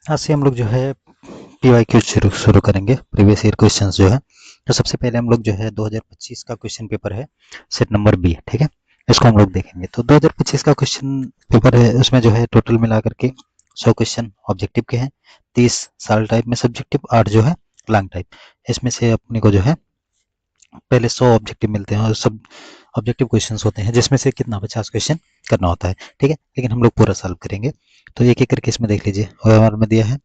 आज से हम लोग जो है PYQ शुरू करेंगे, प्रीवियस ईयर क्वेश्चंस जो है। तो सबसे पहले हम लोग जो है 2025 का क्वेश्चन पेपर है, सेट नंबर बी, ठीक है। इसको हम लोग देखेंगे। तो 2025 का क्वेश्चन पेपर है, उसमें जो है टोटल मिला करके 100 क्वेश्चन ऑब्जेक्टिव के हैं, 30 साल टाइप में सब्जेक्टिव, 8 जो है लॉन्ग टाइप। इसमें से अपने को जो है पहले 100 ऑब्जेक्टिव मिलते हैं और सब ऑब्जेक्टिव क्वेश्चंस होते हैं, जिसमें से कितना 50 क्वेश्चन करना होता है, ठीक है। लेकिन हम लोग पूरा सॉल्व करेंगे। तो एक एक करके इसमें देख लीजिए। OMR में दिया है,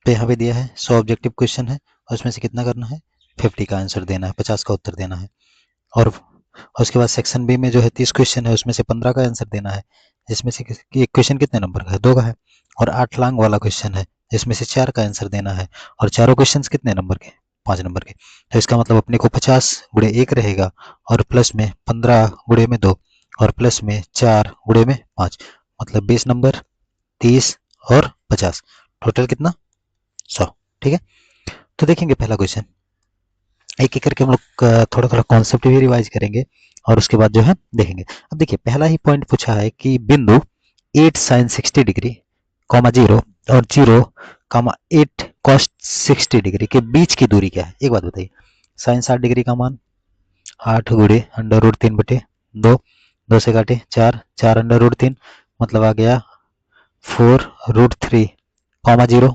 तो यहाँ पे दिया है 100 ऑब्जेक्टिव क्वेश्चन है और उसमें से कितना करना है, 50 का आंसर देना है, 50 का उत्तर देना है। और उसके बाद सेक्शन बी में जो है 30 क्वेश्चन है, उसमें से 15 का आंसर देना है, जिसमें से एक क्वेश्चन कितने नंबर का है, 2 का है। और 8 लॉन्ग वाला क्वेश्चन है, जिसमें से 4 का आंसर देना है, और चारों क्वेश्चन कितने नंबर के, 5 नंबर के। तो इसका मतलब अपने को 50 गुणे 1 रहेगा, और प्लस में 15 गुणे में 2, और प्लस में 4 गुणे में 5, मतलब 20 नंबर, 30 और 50, टोटल कितना, 100, ठीक है। तो देखेंगे पहला क्वेश्चन, एक एक करके हम लोग थोड़ा थोड़ा कॉन्सेप्ट भी रिवाइज करेंगे और उसके बाद जो है देखेंगे। अब देखिए, पहला ही पॉइंट पूछा है कि बिंदु 8 sin 60 डिग्री, कॉमा 0 और 0 कॉमा 8 cos 60 डिग्री के बीच की दूरी क्या है। एक बात बताइए, साइन 60 डिग्री का मान 8 गुणे अंडर रूट 3 बटे 2, 2 से काटे 4, 4 अंडर रूट 3, मतलब आ गया 4 रूट 3 कॉमा 0,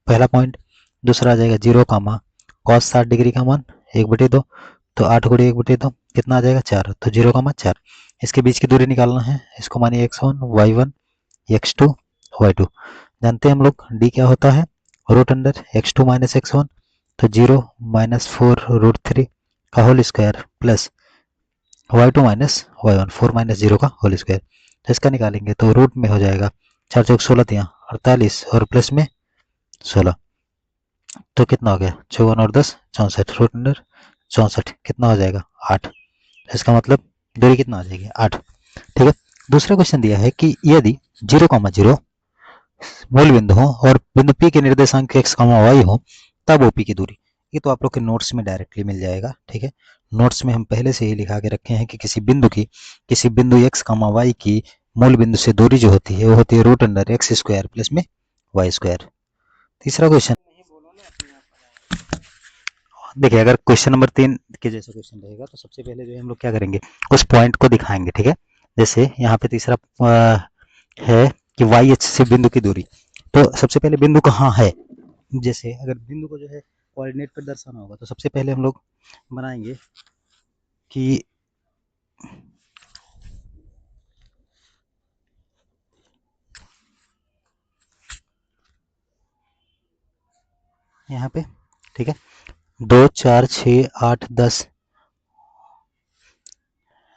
पहला पॉइंट। दूसरा आ जाएगा 0 कामा कॉस 60 डिग्री का मान 1/2, तो 8 गुणे 1/2 कितना आ जाएगा, 4, तो 0 कामा 4। इसके बीच की दूरी निकालना है, इसको मानिए x1 y1 x2 y2। जानते हैं हम लोग d क्या होता है, root under x2 minus x1, तो 0 माइनस 4 रूट 3 का whole square plus y2 minus y1, 4 minus 0 का होल स्क्वायर। तो इसका निकालेंगे तो रूट में हो जाएगा 4 चौक 16 यहाँ 48 और प्लस में 16, तो कितना हो गया, 54 और 10 64, रूट अंडर 64 कितना हो जाएगा, 8। इसका मतलब दूरी कितना आ जाएगी, 8, ठीक है। दूसरा क्वेश्चन दिया है कि यदि 0,0 मूल बिंदु हो और बिंदु P के निर्देशांक x, y हो, तब OP की दूरी। ये तो आप लोग के नोट्स में डायरेक्टली मिल जाएगा, ठीक है। नोट्स में हम पहले से ही लिखा के रखे हैं कि किसी बिंदु x, y की मूल बिंदु से दूरी जो होती है वो होती है root under x square plus में वाई स्क्वायर। तीसरा क्वेश्चन देखिए, अगर क्वेश्चन नंबर 3 के जैसा क्वेश्चन रहेगा तो सबसे पहले जो है हम लोग क्या करेंगे, उस पॉइंट को दिखाएंगे, ठीक है। जैसे यहाँ पे तीसरा है कि वाई एच से बिंदु की दूरी। तो सबसे पहले बिंदु कहाँ है, जैसे अगर बिंदु को जो है कोऑर्डिनेट पर दर्शाना होगा तो सबसे पहले हम लोग बनाएंगे कि यहाँ पे, ठीक है, 2 4 6 8 10,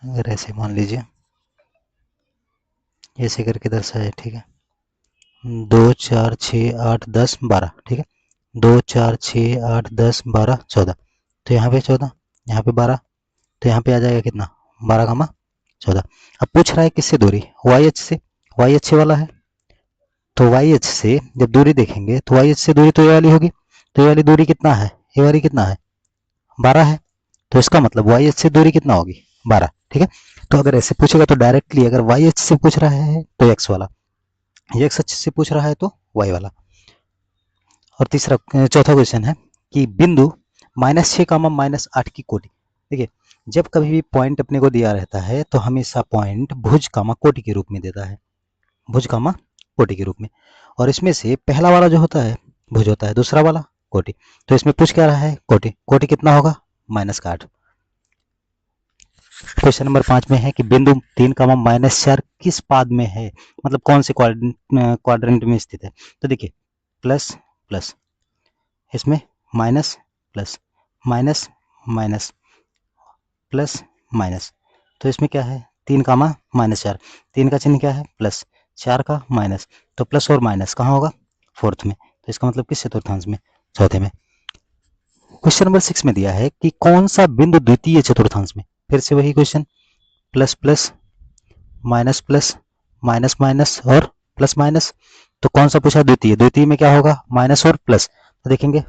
अगर ऐसे मान लीजिए, ऐसे करके दर्शाए, ठीक है, 2 4 6 8 10 12, ठीक है, 2 4 6 8 10 12 14, तो यहाँ पे 14, यहाँ पे 12, तो यहाँ पे आ जाएगा कितना, 12 कामा 14। अब पूछ रहा है किससे दूरी, वाई एच से, वाई एच वाला है, तो वाई एच से जब दूरी देखेंगे तो वाई एच से दूरी तो ये वाली होगी, तो ये वाली दूरी कितना है, ये वाली कितना है, 12 है, तो इसका मतलब वाई एच से दूरी कितना होगी, 12, ठीक है। तो अगर ऐसे पूछेगा तो डायरेक्टली अगर वाई एच से पूछ रहा है तो एक्स वाला, एक्स एच से पूछ रहा है तो वाई वाला। और चौथा क्वेश्चन है कि बिंदु -6 कामा -8 की कोटि। देखिए, जब कभी भी पॉइंट अपने को दिया रहता है तो हमेशा पॉइंट भुज कामा कोटि के रूप में देता है, भुज कामा कोटि के रूप में। और इसमें से पहला वाला जो होता है भुज होता है, दूसरा वाला कोटि। तो इसमें पूछ क्या रहा है, कोटि, कोटि कितना होगा, -8। क्वेश्चन नंबर 5 में है कि बिंदु 3 कामा -4 किस पाद में है, मतलब कौन से क्वाड्रेंट में स्थित है। तो देखिए, प्लस प्लस, इसमें minus plus, minus minus, plus minus, तो इसमें क्या है, 3 कामा -4, 3 का चिन्ह क्या है प्लस, 4 का माइनस, तो प्लस और माइनस कहाँ होगा, फोर्थ में, तो इसका मतलब किस चतुर्थांश में, चौथे में। क्वेश्चन नंबर 6 में दिया है कि कौन सा बिंदु द्वितीय चतुर्थांश में, फिर से वही question, plus plus, minus plus, minus minus और प्लस माइनस। तो कौन सा पूछा, द्वितीय, द्वितीय में क्या होगा, माइनस और प्लस, तो देखेंगे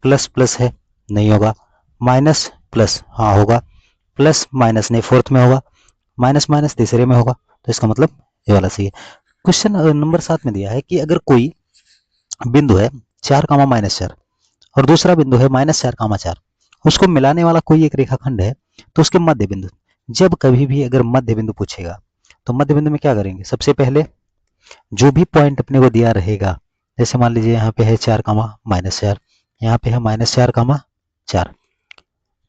प्लस प्लस है, नहीं होगा, माइनस प्लस हाँ होगा, प्लस माइनस नहीं, फोर्थ में होगा, माइनस माइनस तीसरे में होगा, तो इसका मतलब ये वाला सही है। क्वेश्चन नंबर 7 में दिया है कि अगर कोई बिंदु है 4, -4 और दूसरा बिंदु है -4, 4, उसको मिलाने वाला कोई एक रेखाखंड है, तो उसके मध्य बिंदु, जब कभी भी अगर मध्य बिंदु पूछेगा तो मध्य बिंदु में क्या करेंगे, सबसे पहले जो भी पॉइंट अपने को दिया रहेगा, जैसे मान लीजिए यहाँ पे है 4, -4, यहाँ पे है -4, 4,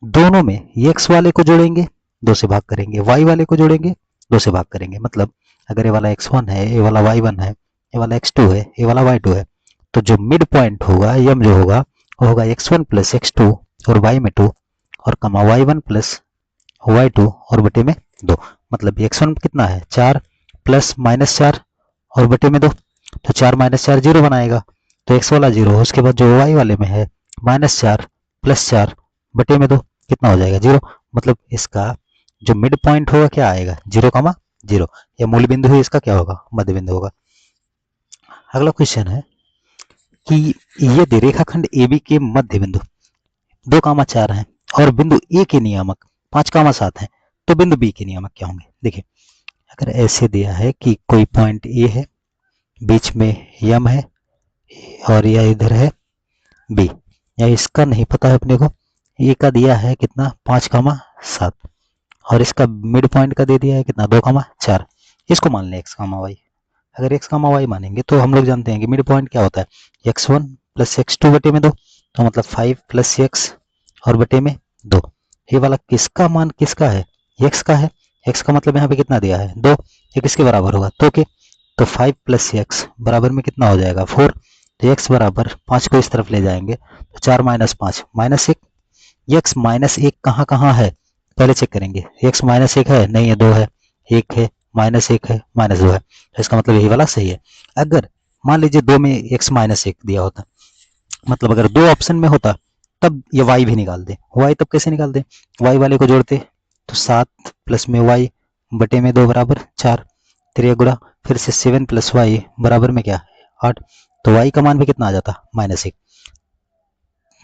दोनों में x वाले को जोड़ेंगे, 2 से भाग करेंगे, y वाले को जोड़ेंगे, 2 से भाग करेंगे। मतलब अगर ये वाला x1 है, ये वाला y1 है, ये वाला x2 है, ये वाला y2 है, तो जो मिड पॉइंट होगा यम जो होगा वो होगा x1 प्लस x2 और y में 2 और कमा y1 प्लस y2 और बटे में 2। मतलब x1 कितना है 4 प्लस -4 और बटे में 2, तो 4 - 4 0 बनाएगा, तो x वाला 0, उसके बाद जो y वाले में है -4 प्लस 4 बटे में 2 कितना हो जाएगा 0। मतलब इसका जो मिड पॉइंट होगा क्या आएगा 0, 0, या मूल बिंदु है इसका क्या होगा मध्य बिंदु होगा। अगला क्वेश्चन है कि यदि रेखाखंड AB के मध्य बिंदु 2, 4 हैं और बिंदु A के नियामक 5, 7 हैं, तो बिंदु B के नियामक क्या होंगे। देखिए अगर ऐसे दिया है कि कोई पॉइंट A है, बीच में यम है और यह इधर है B, या इसका नहीं पता है अपने को, ए का दिया है कितना 5, 7 और इसका मिड पॉइंट का दे दिया है कितना 2, 4, इसको मान लें x, y। अगर x, y मानेंगे तो हम लोग जानते हैं कि मिड पॉइंट क्या होता है x1 प्लस x2 बटे में 2, तो मतलब 5 प्लस x और बटे में 2। ये वाला किसका मान किसका है x का है, x का मतलब यहाँ पे कितना दिया है 2, ये किसके बराबर होगा तो के, तो 5 प्लस x बराबर में कितना हो जाएगा 4, तो x बराबर 5 को इस तरफ ले जाएंगे तो 4 - 5 -1, x -1 कहाँ कहाँ है पहले चेक करेंगे, x -1 है नहीं है 2 है, 1 है -1 है -2 है, तो इसका मतलब यही वाला सही है। अगर मान लीजिए 2 में x -1 दिया होता, मतलब अगर 2 ऑप्शन में होता तब ये y भी निकाल दे, y तब कैसे निकाल दे, y वाले को जोड़ते तो 7 प्लस में y बटे में 2 बराबर 4, 3 गुणा फिर से 7 प्लस y बराबर में क्या 8, तो y का मान भी कितना आ जाता -1,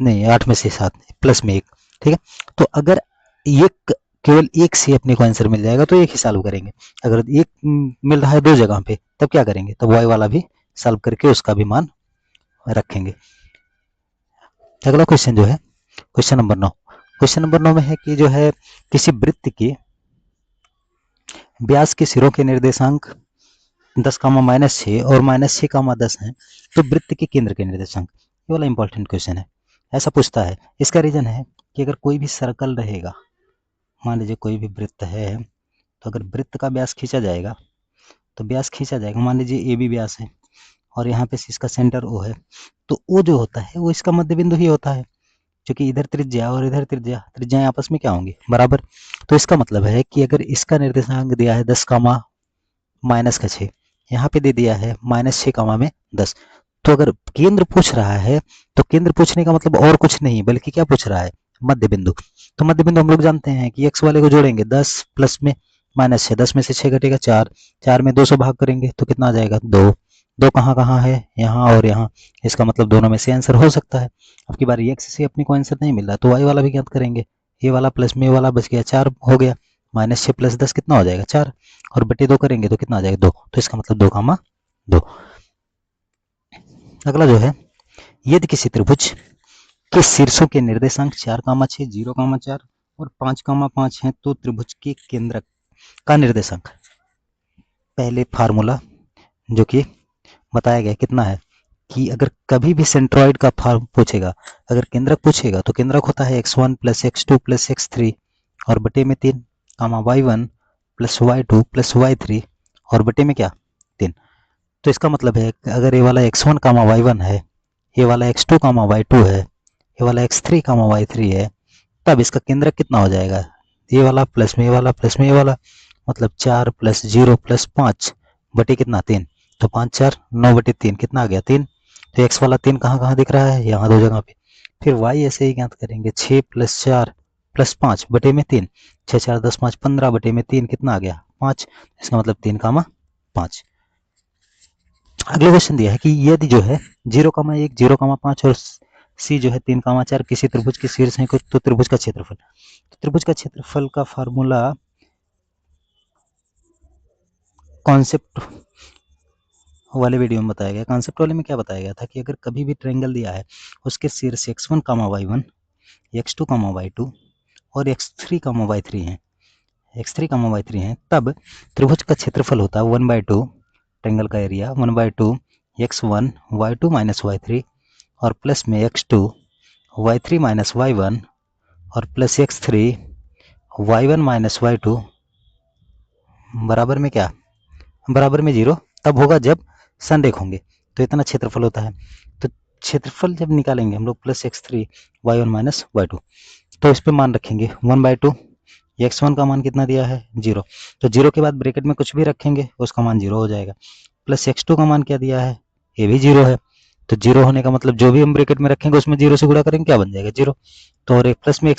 नहीं 8 में से 7 प्लस में 1, ठीक है। तो अगर एक केवल एक से अपने को आंसर मिल जाएगा तो एक ही सॉल्व करेंगे, अगर एक मिल रहा है 2 जगह पे तब क्या करेंगे, तब y वाला भी सॉल्व करके उसका भी मान रखेंगे। अगला क्वेश्चन जो है क्वेश्चन नंबर 9, क्वेश्चन नंबर 9 में है कि जो है किसी वृत्त के व्यास के सिरों के निर्देशांक 10, -6 और -6, 10 हैं, तो वृत्त के केंद्र के निर्देशांक, ये वाला इंपॉर्टेंट क्वेश्चन है। ऐसा पूछता है, इसका रीजन है कि अगर कोई भी सर्कल रहेगा, मान लीजिए कोई भी वृत्त है, तो अगर वृत्त का व्यास खींचा जाएगा तो व्यास खींचा जाएगा, मान लीजिए ए बी व्यास है और यहाँ पे इसका सेंटर ओ है, तो ओ जो होता है वो इसका मध्य बिंदु ही होता है, क्योंकि इधर त्रिज्या और इधर त्रिज्या, त्रिज्याएं आपस में क्या होंगी बराबर। तो इसका मतलब है कि अगर इसका निर्देशांक दिया है 10, -6, यहाँ पे दे दिया है -6, 10, तो अगर केंद्र पूछ रहा है तो केंद्र पूछने का मतलब और कुछ नहीं बल्कि क्या पूछ रहा है मध्य बिंदु। तो मध्य बिंदु हम लोग जानते हैं कि x वाले को जोड़ेंगे 10 प्लस में -6, 10 में से 6 घटेगा 4, 4 में 2 से भाग करेंगे तो कितना आ जाएगा 2, 2 कहाँ कहाँ है यहाँ और यहाँ, इसका मतलब दोनों में से आंसर हो सकता है। अब की बार x से अपने को आंसर नहीं मिल रहा तो y वाला भी ज्ञात करेंगे, ये वाला प्लस में ये वाला बच गया 4 हो गया, -6 + 10 कितना हो जाएगा 4 और बटे 2 करेंगे तो कितना आ जाएगा 2, तो इसका मतलब 2, 2। अगला जो है यदि किसी त्रिभुज के शीर्षों के निर्देशांक 4, 6, 0, 4 और 5, 5 हैं तो त्रिभुज के केंद्रक का निर्देशांक, पहले फार्मूला जो कि बताया गया कितना है कि अगर कभी भी सेंट्रॉइड का फॉर्म पूछेगा, अगर केंद्रक पूछेगा तो केंद्रक होता है x1 + x2 + x3 और बटे में 3, y1 + y2 + y3 और बटे में क्या 3। तो इसका मतलब है अगर ये वाला x1, y1 है, ये वाला x2, y2 है, ये वाला x3, y3 है, तब इसका केंद्रक कितना हो जाएगा, ये वाला प्लस में ये वाला प्लस में ये वाला, मतलब 4 + 0 + 5 बटे कितना 3, तो 5, 4, 9 बटे 3 कितना आ गया 3, तो x वाला 3 कहाँ कहाँ दिख रहा है यहाँ 2 जगह पे। फिर y ऐसे ही ज्ञात करेंगे 6 + 4 + 5 बटे में 3, 6, 4, 10, 5, 15 बटे में 3 कितना आ गया 5, इसका मतलब 3, 5। अगला क्वेश्चन दिया है कि यदि जो है 0, 1, 0, 5 और सी जो है 3, 4 किसी त्रिभुज के शीर्ष हैं तो त्रिभुज का क्षेत्रफल, तो त्रिभुज का क्षेत्रफल का फार्मूला कॉन्सेप्ट वाले वीडियो में बताया गया, कॉन्सेप्ट वाले में क्या बताया गया था कि अगर कभी भी ट्रायंगल दिया है उसके शीर्ष x1, y1, x2, y2 और x3, y3 हैं, x3, y3 हैं, तब त्रिभुज का क्षेत्रफल होता है 1/2, ट्रायंगल का area 1/2 x1, y2 minus y3 और प्लस में x2, y3 माइनस y1 और plus x3, y1 minus y2 बराबर में क्या, बराबर में 0। तब होगा जब संरेख होंगे। तो इतना क्षेत्रफल होता है। तो क्षेत्रफल जब निकालेंगे हम लोग plus x3, y1 minus y2, तो इस पे मान रखेंगे 1/2, x1 का मान कितना दिया है 0, तो 0 के बाद ब्रैकेट में कुछ भी रखेंगे उसका मान 0 हो जाएगा। प्लस x2 का मान क्या दिया है, ये भी 0 है, तो 0 होने का मतलब जो भी हम ब्रैकेट में रखेंगे उसमें 0 से गुणा करेंगे क्या बन जाएगा 0। तो और एक प्लस में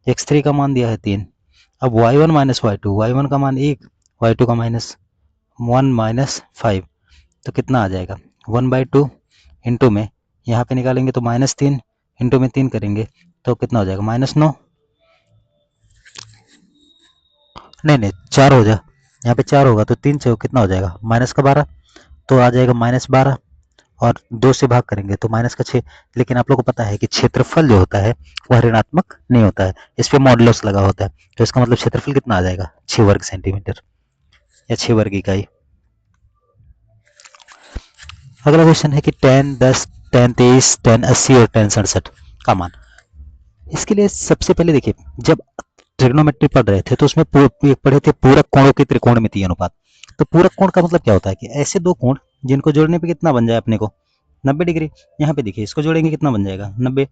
x3 का मान दिया है 3। अब y1 माइनस y2, y1 का मान 1, y2 का माइनस 1 माइनस 5, तो कितना आ जाएगा 1/2 इंटू में यहाँ पे निकालेंगे तो -3 इंटू में 3 करेंगे तो कितना हो जाएगा -9, नहीं 4 हो जाए, यहाँ पे 4 होगा तो 3 से कितना हो जाएगा माइनस का 12, तो आ जाएगा -12 और 2 से भाग करेंगे तो माइनस का 6। लेकिन आप लोग को पता है कि क्षेत्रफल जो होता है वह ऋणात्मक नहीं होता है, इस पे मॉडुलस लगा होता है, तो इसका मतलब क्षेत्रफल कितना आ जाएगा 6 वर्ग सेंटीमीटर या 6 वर्ग इकाई। अगला क्वेश्चन है कि tan 10, tan 23, tan 80 और tan 67 का मान। इसके लिए सबसे पहले देखिए, जब ट्रिग्नोमेट्री पढ़ रहे थे तो उसमें पढ़े थे पूरक कोणों की त्रिकोणमिति अनुपात। तो पूरक कोण का मतलब क्या होता है कि ऐसे दो कोण जिनको जोड़ने पे कितना बन जाए अपने को 90 डिग्री। यहाँ पे देखिए इसको जोड़ेंगे कितना बन जाएगा 90,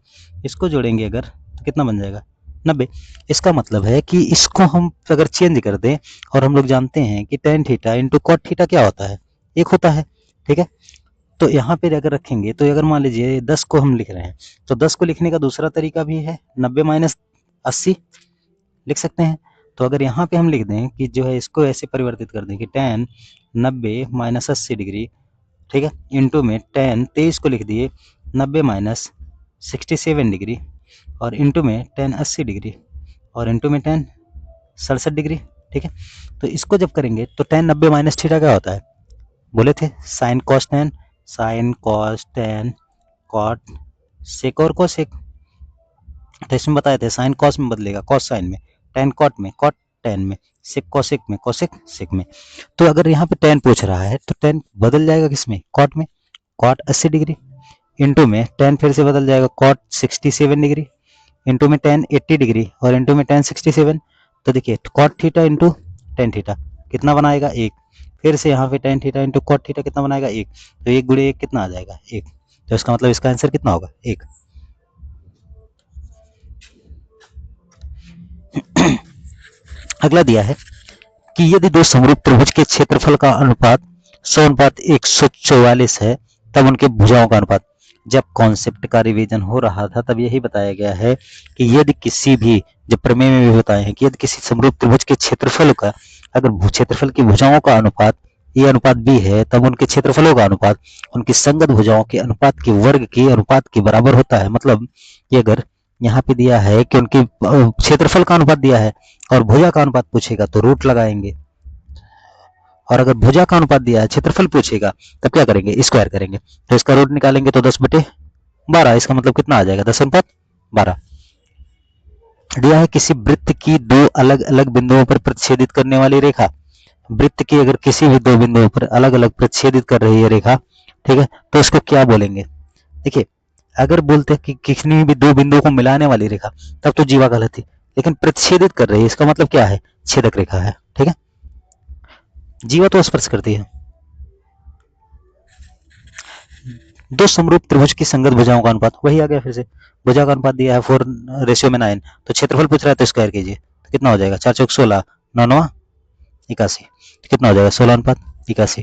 इसको जोड़ेंगे अगर तो कितना बन जाएगा 90। इसका मतलब है कि इसको हम अगर चेंज कर दें, और हम लोग जानते हैं कि tan theta into cot theta क्या होता है, एक होता है, ठीक है। तो यहाँ पे अगर रखेंगे तो अगर मान लीजिए 10 को हम लिख रहे हैं तो 10 को लिखने का दूसरा तरीका भी है, 90 माइनस 80 लिख सकते हैं। तो अगर यहाँ पे हम लिख दें कि जो है इसको ऐसे परिवर्तित कर दें कि tan 90 माइनस 80 डिग्री, ठीक है, इंटू में tan 23 को लिख दिए 90 माइनस 67 डिग्री और इंटू में tan 80 डिग्री और इंटू में tan 67 डिग्री, ठीक है। तो इसको जब करेंगे तो tan 90 माइनस थीटा क्या होता है, बोले थे sine cos tan cot sec और कोसेक। तो इसमें बताए थे साइन कॉस में बदलेगा कॉस साइन में, टैन कॉट में कॉट टैन में, सेक कोसेक में कोसेक सेक में। तो अगर यहाँ पे टैन पूछ रहा है तो टैन बदल जाएगा किसमें, कॉट में, कॉट 80 डिग्री इंटू में टैन फिर से बदल जाएगा कॉट 67 डिग्री इंटू में टैन 80 डिग्री और इंटू में टैन 67। तो देखिए cot theta into tan theta कितना बनाएगा 1, फिर से यहाँ पे tan theta into cot theta कितना बनाएगा 1, तो 1 गुणे 1 कितना आ जाएगा 1, तो इसका मतलब इसका आंसर कितना होगा 1। अगला दिया है कि यदि दो समरूप त्रिभुज के क्षेत्रफल का अनुपात 100:144 है तब उनके भुजाओं का अनुपात। जब कॉन्सेप्ट का रिवीजन हो रहा था तब यही बताया गया है कि यदि किसी भी, जब प्रमेय में भी बताए हैं कि यदि किसी समरूप त्रिभुज के क्षेत्रफल का अगर क्षेत्रफल की भुजाओं का अनुपात ये अनुपात भी है तब उनके क्षेत्रफलों का अनुपात उनकी संगत भुजाओं के अनुपात के वर्ग के अनुपात के बराबर होता है। मतलब कि अगर यहाँ पे दिया है कि उनकी क्षेत्रफल का अनुपात दिया है और भुजा का अनुपात पूछेगा तो रूट लगाएंगे, और अगर भुजा का अनुपात दिया है क्षेत्रफल पूछेगा तब क्या करेंगे स्क्वायर करेंगे, तो इसका रूट निकालेंगे तो 10/12, इसका मतलब कितना आ जाएगा 10/12। दिया है किसी वृत्त की दो अलग अलग बिंदुओं पर प्रतिच्छेदित करने वाली रेखा, वृत्त की अगर किसी भी दो बिंदुओं पर अलग अलग प्रतिच्छेदित कर रही है रेखा, ठीक है, तो इसको क्या बोलेंगे। देखिए अगर बोलते हैं कि किसी भी दो बिंदुओं को मिलाने वाली रेखा तब तो जीवा गलत थी, लेकिन प्रतिच्छेदित कर रही है इसका मतलब क्या है छेदक रेखा है, ठीक है, जीवा तो स्पर्श करती है। दो समरूप त्रिभुज की संगत भुजाओं का अनुपात वही आ गया, फिर से भुजा का अनुपात दिया है 4:9, तो क्षेत्रफल पूछ रहा है तो स्क्वायर कीजिए तो कितना हो जाएगा 4 चौक 16, 9 81, तो कितना हो जाएगा 16:81।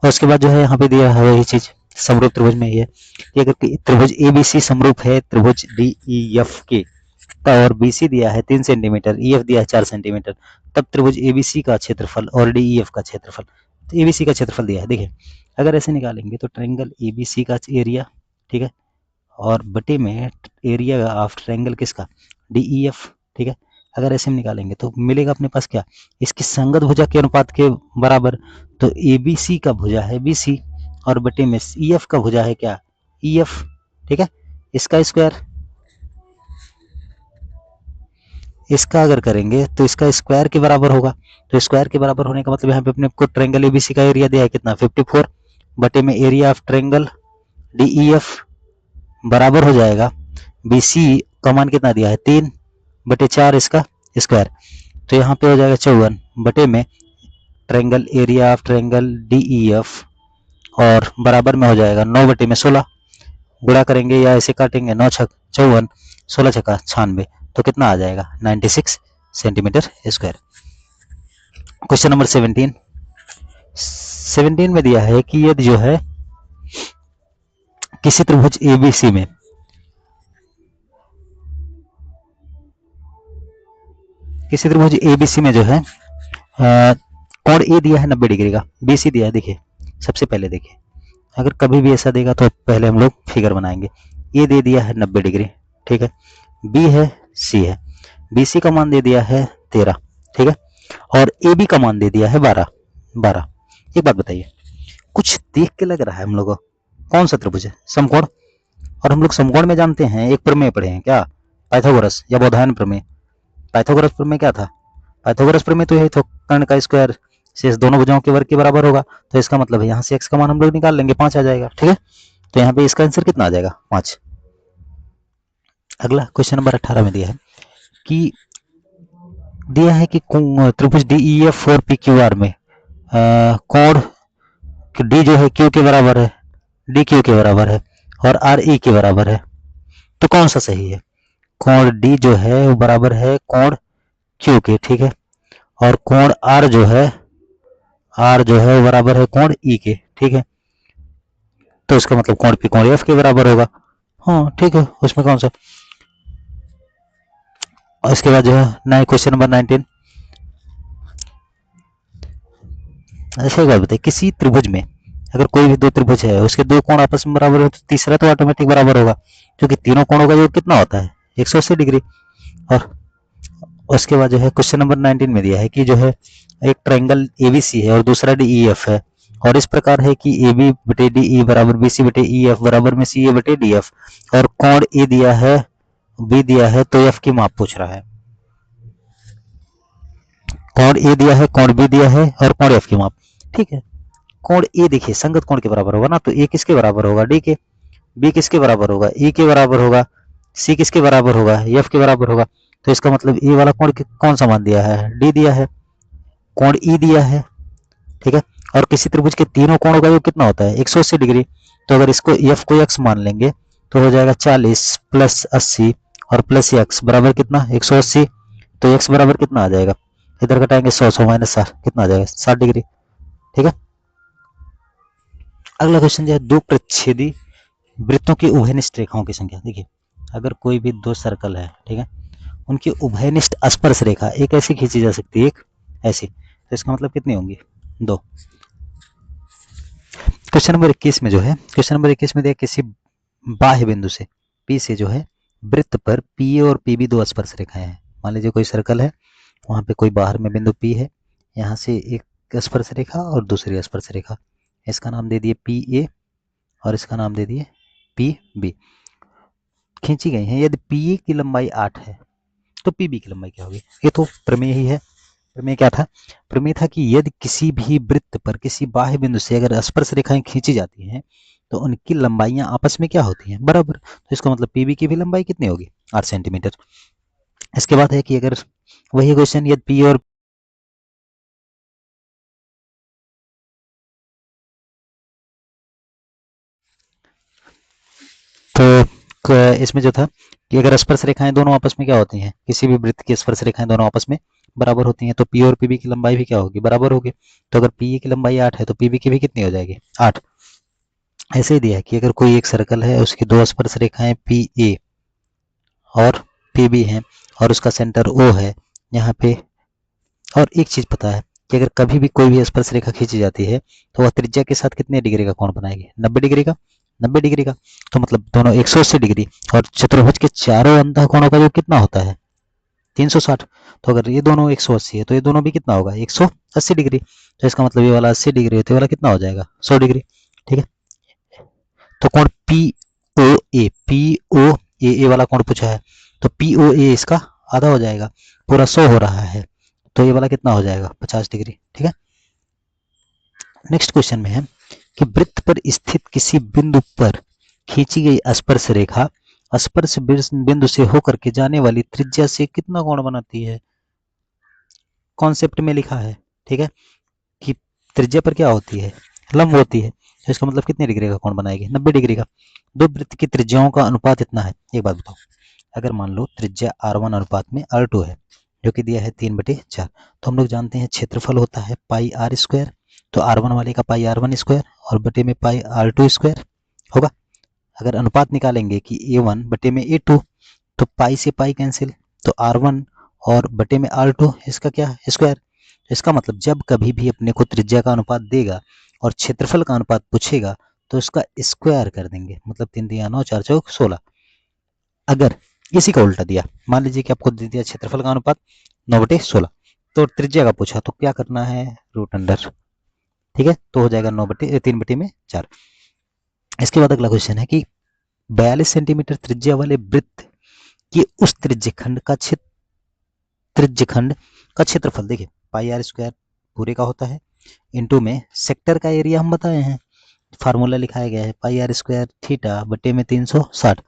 और उसके बाद जो है यहाँ पे दिया है वही चीज समरूप त्रिभुज में ही है कि अगर त्रिभुज एबीसी समरूप है त्रिभुज डीईएफ के और बीसी दिया है 3 सेंटीमीटर, ईएफ दिया है 4 सेंटीमीटर, तब त्रिभुज एबीसी का क्षेत्रफल और डीईएफ का क्षेत्रफल, तो एबीसी का क्षेत्रफल दिया है। देखिए अगर ऐसे निकालेंगे तो ट्रायंगल एबीसी का एरिया, ठीक है, और बटे में एरिया ऑफ ट्रायंगल किसका डीईएफ, ठीक है। अगर ऐसे में निकालेंगे तो मिलेगा अपने पास क्या, इसकी संगत भुजा के अनुपात के बराबर, तो एबीसी का भुजा है बीसी, और बटे में EF का भुजा है क्या, EF, ठीक है। इसका स्क्वायर, इसका अगर करेंगे तो इसका स्क्वायर के बराबर होगा। तो स्क्वायर के बराबर होने का मतलब यहाँ पे अपने को ट्रायंगल ABC का एरिया दिया है कितना, 54 बटे में एरिया ऑफ ट्रायंगल DEF बराबर हो जाएगा BC का मान कितना दिया है 3 बटे 4 इसका स्क्वायर। तो यहाँ पे हो जाएगा 54 बटे में triangle area of triangle DEF और बराबर में हो जाएगा 9 बटे में 16, गुणा करेंगे या ऐसे काटेंगे, 9 छक 54, 16 छक्का 96, तो कितना आ जाएगा 96 सेंटीमीटर स्क्वायर। क्वेश्चन नंबर 17 में दिया है कि यदि जो है किसी त्रिभुज ABC में जो है कोण A दिया है 90 डिग्री का, BC दिया है। देखिए सबसे पहले देखिए, अगर कभी भी ऐसा देगा तो पहले हम लोग फिगर बनाएंगे। ये दे दिया है 90 डिग्री, ठीक है, B है, C है, BC का मान दे दिया है 13, ठीक है, और AB का मान दे दिया है 12। एक बात बताइए, कुछ देख के लग रहा है हम लोगों को कौन सा त्रिभुज है, समकोण। और हम लोग समकोण में जानते हैं एक प्रमेय पढ़े हैं क्या, पाइथागोरस या बोधायन प्रमेय। पाइथागोरस प्रमेय क्या था, पाइथागोरस प्रमेय तो यही था, कर्ण का स्क्वायर शेष दोनों भुजाओं के वर्ग के बराबर होगा। तो इसका मतलब है यहाँ से x का मान हम लोग निकाल लेंगे, 5 आ जाएगा, ठीक है। तो यहाँ पे इसका आंसर कितना आ जाएगा 5। अगला क्वेश्चन नंबर 18 में दिया है कि त्रिभुज DEF और PQR में कोण D जो है Q के बराबर है, DQ के बराबर है और RE के बराबर है, तो कौन सा सही है। कोण D जो है वो बराबर है कोण Q के, ठीक है, और कोण R जो है वो बराबर है कोण E के, ठीक है। तो इसका मतलब कोण P कोण F के बराबर होगा, हाँ ठीक है, उसमें कौन सा। और इसके बाद जो है नए क्वेश्चन नंबर 19। अच्छा एक बात बताइए, किसी त्रिभुज में अगर कोई भी दो त्रिभुज है, उसके दो कोण आपस में बराबर हो तो तीसरा तो ऑटोमेटिक बराबर होगा, क्योंकि तीनों कोणों का योग कितना होता है 180 डिग्री। और उसके बाद जो है क्वेश्चन नंबर 19 में दिया है कि जो है एक ट्रायंगल ABC है और दूसरा DEF है, और इस प्रकार है कि AB बटे DE बराबर BC बटे EF बराबर में CA बटे DF, और कोण A दिया है, B दिया है, तो F की माप पूछ रहा है। कोण A दिया है, कोण B दिया है और कोण F की माप, ठीक है। कोण A देखिए संगत कोण के बराबर होगा ना, तो A किसके बराबर होगा D के, B किसके बराबर होगा E के बराबर होगा, C किसके बराबर होगा F के बराबर होगा। तो इसका मतलब A वाला कोण कौन सा मान दिया है, D दिया है, कोण E दिया है, ठीक है। और किसी त्रिभुज के तीनों कोणों का योग कितना होता है 180 डिग्री। तो अगर इसको F को x मान लेंगे तो हो जाएगा 40 प्लस 80 और प्लस x बराबर कितना 180। तो x बराबर कितना आ जाएगा, इधर घटाएंगे 100 माइनस 60 कितना आ जाएगा 60 डिग्री, ठीक है। अगला क्वेश्चन जो है दो प्रच्छेदी वृत्तों की उभयनिष्ठ रेखाओं की संख्या। देखिए अगर कोई भी दो सर्कल है, ठीक है, उनकी उभयनिष्ठ स्पर्श रेखा एक ऐसी खींची जा सकती है, एक ऐसी, तो इसका मतलब कितनी होंगी 2। क्वेश्चन नंबर 21 में जो है, क्वेश्चन नंबर 21 में देखिए किसी बाह्य बिंदु से P से जो है वृत्त पर PA और PB दो स्पर्श रेखाएं हैं। मान लीजिए कोई सर्कल है, वहां पे कोई बाहर में बिंदु P है, यहाँ से एक स्पर्श रेखा और दूसरी स्पर्श रेखा, इसका नाम दे दिए PA और इसका नाम दे दिए PB, खींची गई है। यदि PA की लंबाई 8 है तो PB की लंबाई क्या होगी। ये तो प्रमेय ही है। प्रमेय क्या था, प्रमेय था कि यदि किसी भी वृत्त पर किसी बाह्य बिंदु से अगर स्पर्श रेखाएं खींची जाती हैं तो उनकी लंबाइयां आपस में क्या होती हैं बराबर। तो इसका मतलब PB की भी लंबाई कितनी होगी 8 सेंटीमीटर। इसके बाद है कि अगर वही क्वेश्चन यदि P और तो इसमें जो था कि अगर स्पर्श रेखाएं दोनों आपस में क्या होती हैं, किसी भी वृत्त की स्पर्श रेखाएं दोनों आपस में बराबर होती हैं, तो P और PB की लंबाई भी क्या होगी बराबर होगी। तो अगर PA की लंबाई 8 है तो PB की भी कितनी हो जाएगी 8। ऐसे ही दिया है कि अगर कोई एक सर्कल है, उसकी दो स्पर्श रेखाएं PA और PB हैं और उसका सेंटर O है यहाँ पे। और एक चीज पता है कि अगर कभी भी कोई भी स्पर्श रेखा खींची जाती है तो वह त्रिज्या के साथ कितने डिग्री का कोण बनाएगी 90 डिग्री का, 90 डिग्री का। तो मतलब दोनों 180 डिग्री, और चतुर्भुज के चारों अंतः कोणों का जो कितना होता है 360। तो अगर ये दोनों 180 है तो ये दोनों भी कितना होगा 180 डिग्री। तो इसका मतलब ये वाला 80 डिग्री है तो ये वाला कितना हो जाएगा 100 डिग्री, ठीक है। तो कोण पी ओ ए वाला कोण पूछा है, तो पी ओ ए इसका आधा हो जाएगा, पूरा 100 हो रहा है, तो ये वाला कितना हो जाएगा 50 डिग्री। ठीक है, नेक्स्ट क्वेश्चन में है कि वृत्त पर स्थित किसी बिंदु पर खींची गई स्पर्श रेखा स्पर्श बिंदु से होकर के जाने वाली त्रिज्या से कितना कोण बनाती है। कॉन्सेप्ट में लिखा है, ठीक है, कि त्रिज्या पर क्या होती है, लंब होती है, तो इसका मतलब कितने डिग्री का कोण बनाएगी, 90 डिग्री का। दो वृत्त की त्रिज्याओं का अनुपात इतना है। एक बात बताओ, अगर मान लो त्रिज्या R1 अनुपात में R2 है, जो कि दिया है 3/4, तो हम लोग जानते हैं क्षेत्रफल होता है पाई आर स्क्वायर, तो R1 वाले का पाई R1 स्क्वायर और बटे में पाई R2 स्क्वायर होगा। अगर अनुपात निकालेंगे कि A1 बटे में A2, तो पाई से पाई कैंसिल, तो R1 और बटे में R2 इसका क्या स्क्वायर। इसका मतलब जब कभी भी अपने को त्रिज्या का अनुपात देगा और क्षेत्रफल का अनुपात पूछेगा तो इसका स्क्वायर कर देंगे, मतलब 3 3 9 4 चौक 16। अगर इसी का उल्टा दिया, मान लीजिए कि आपको दे दिया क्षेत्रफल का अनुपात 9/16, तो त्रिज्या का पूछा तो क्या करना है, रूट अंडर। ठीक है, तो हो जाएगा 3/4। इसके बाद अगला क्वेश्चन है कि 42 सेंटीमीटर त्रिज्या वाले वृत्त के उस त्रिज्यखंड का क्षेत्रफल देखिए पाई आर स्क्वायर पूरे का होता है, इनटू में सेक्टर का एरिया हम बताए हैं, फार्मूला लिखाया गया है पाई आर स्क्वायर थीटा बटे में 360।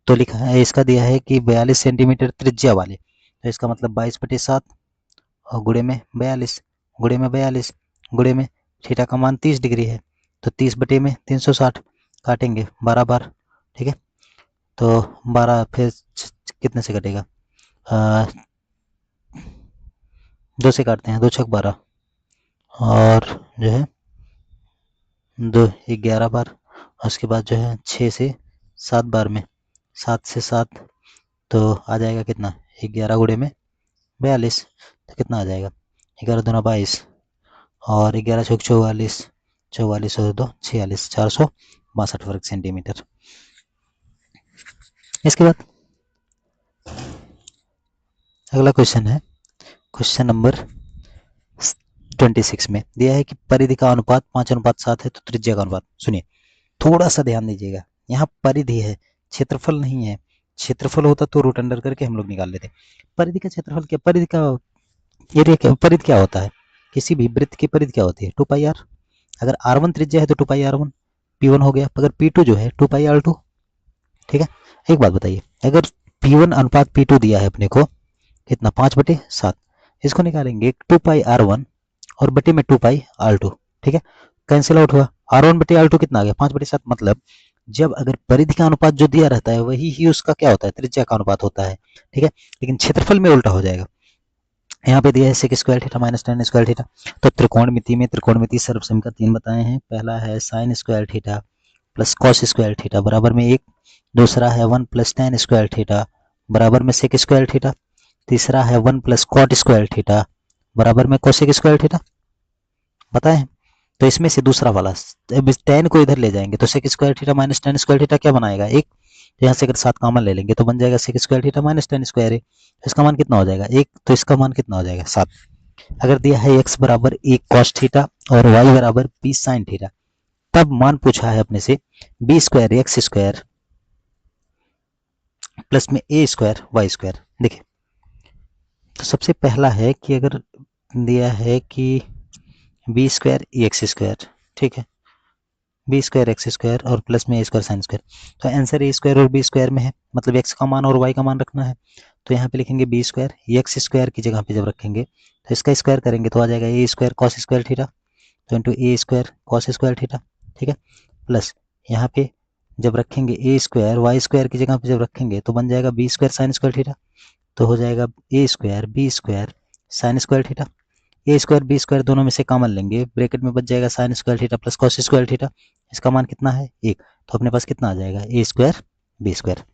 तो लिखा है, इसका दिया है कि 42 सेंटीमीटर त्रिज्या वाले, तो इसका मतलब 22/7 और गुणे में 42 गुणे में 42 गुणे में थीटा का मान 30 डिग्री है, तो 30/360 काटेंगे 12 बार। ठीक है, तो 12 फिर कितने से कटेगा, 2 से काटते हैं, 2 छक 12 और जो है 2 11 बार, उसके बाद जो है 6 से 7 बार में 7 से 7, तो आ जाएगा कितना 11 गुणे में 42, तो कितना आ जाएगा 11 दूना 22 और 11 चौक 44, 44 और 2 46, 462 वर्ग सेंटीमीटर। इसके बाद अगला क्वेश्चन है, क्वेश्चन नंबर 26 में दिया है कि परिधि का अनुपात 5:7 है, तो त्रिज्या का अनुपात। सुनिए थोड़ा सा ध्यान दीजिएगा, यहाँ परिधि है, क्षेत्रफल नहीं है। क्षेत्रफल होता तो रूट अंडर करके हम लोग निकाल लेते। परिधि का क्षेत्रफल क्या, परिधि का एरिया क्या, परिधि क्या होता है, किसी भी वृत्त की परिधि क्या होती है 2πr। अगर R1 त्रिज्या है तो 2πr1 P1 हो गया, अगर P2 जो है 2πr2। ठीक है, एक बात बताइए, अगर P1 अनुपात P2 दिया है अपने को कितना 5/7, इसको निकालेंगे 2πr1 और बटे में 2πr2। ठीक है, कैंसिल आउट हुआ, R1/r2 कितना आ गया 5/7। मतलब जब अगर परिधि का अनुपात जो दिया रहता है वही ही उसका क्या होता है, त्रिज्या का अनुपात होता है। ठीक है, लेकिन क्षेत्रफल में उल्टा हो जाएगा। यहाँ पे दिया है sec square theta minus tan square theta. तो त्रिकोणमिति में त्रिकोणमिति सर्वसम्य का 3 बताए हैं। पहला है sin square theta plus cos square theta बराबर में 1, दूसरा है 1 प्लस tan स्क्वायर थीटा बराबर में sec स्क्वायर थीटा, तीसरा है 1 प्लस cot स्क्वायर थीटा बराबर में cosec स्क्वायर थीटा। बताए, तो इसमें से दूसरा वाला tan को इधर ले जाएंगे तो sec square theta minus tan square theta क्या बनाएगा 1, तो यहाँ से अगर 7 कॉमन ले लेंगे तो बन जाएगा sec square theta minus tan square है, इसका मान कितना हो जाएगा 1, तो इसका मान कितना हो जाएगा 7। अगर दिया है x बराबर 1 cos थीटा और y बराबर b sin थीटा, तब मान पूछा है अपने से b square x square plus में a स्क्वायर वाई स्क्वायर। देखिए तो सबसे पहला है कि अगर दिया है कि बी स्क्वायर एक्स स्क्वायर, ठीक है, बी स्क्वायर एक्स स्क्वायर और प्लस में ए स्क्वायर साइन स्क्वायर, तो आंसर ए स्क्वायर और बी स्क्वायर में है, मतलब एक्स का मान और वाई का मान रखना है। तो यहाँ पे लिखेंगे बी स्क्वायर, एक्स स्क्वायर की जगह पे जब रखेंगे तो इसका स्क्वायर करेंगे तो आ जाएगा A square cos square theta, तो इंटू ए स्क्वायर कॉस स्क्वायर थीटा। ठीक है, प्लस यहाँ पे जब रखेंगे ए स्क्वायर वाई स्क्वायर की जगह पे जब रखेंगे तो बन जाएगा B square sine square theta, तो हो जाएगा A square B square sine square theta. A square B square दोनों में से कॉमन लेंगे, ब्रैकेट में बच जाएगा sine square theta plus cos square theta, इसका मान कितना है 1, तो अपने पास कितना आ जाएगा ए स्क्वायर बी स्क्वायर।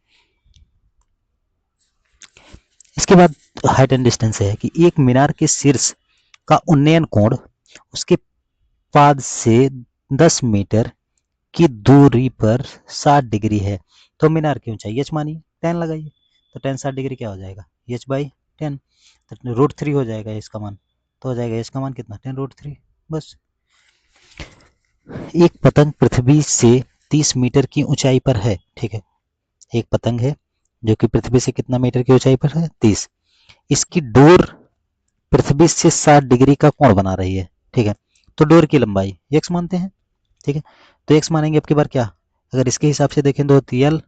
इसके बाद हाइट एंड डिस्टेंस है कि एक मीनार के शीर्ष का उन्नयन कोण उसके पाद से 10 मीटर की दूरी पर 60 डिग्री है, तो मीनार की ऊंचाई एच मानिए, tan लगाइए, तो tan 60 डिग्री क्या हो जाएगा h/10, तो √3 हो जाएगा इसका मान, तो हो जाएगा इसका मान कितना 10√3। बस एक पतंग पृथ्वी से 30 मीटर की ऊंचाई पर है, ठीक है। एक पतंग है जो कि पृथ्वी से कितना मीटर की ऊंचाई पर है, 30। इसकी डोर पृथ्वी से 60 डिग्री का कोण बना रही है, ठीक है। तो डोर की लंबाई x मानते हैं, ठीक है। तो x मानेंगे, अब की बार क्या, अगर इसके हिसाब से देखें तो एल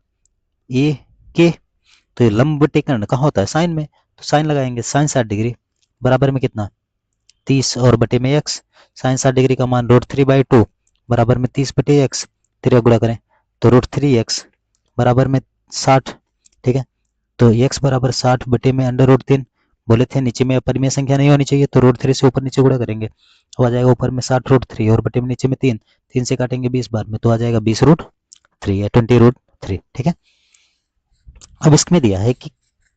ए के, तो ये लंब बटे कर्ण कहाँ होता है, साइन में, तो साइन लगाएंगे, साइन 60 डिग्री बराबर में कितना, 30 और बटे में x। साइन 60 डिग्री का मान √3/2 बराबर में 30 बटे x, 3 गुणा करें तो √3x बराबर में 60, ठीक है। तो x बराबर 60 बटे में √3, बोले थे नीचे में अपरिमेय संख्या नहीं होनी चाहिए, तो √3 से ऊपर नीचे गुणा करेंगे तो आ जाएगा ऊपर में 60√3 और बटे में नीचे में 3, 3 से काटेंगे 20 बार में, तो आ जाएगा 20√3 या 20√3, ठीक है। अब इसमें दिया है कि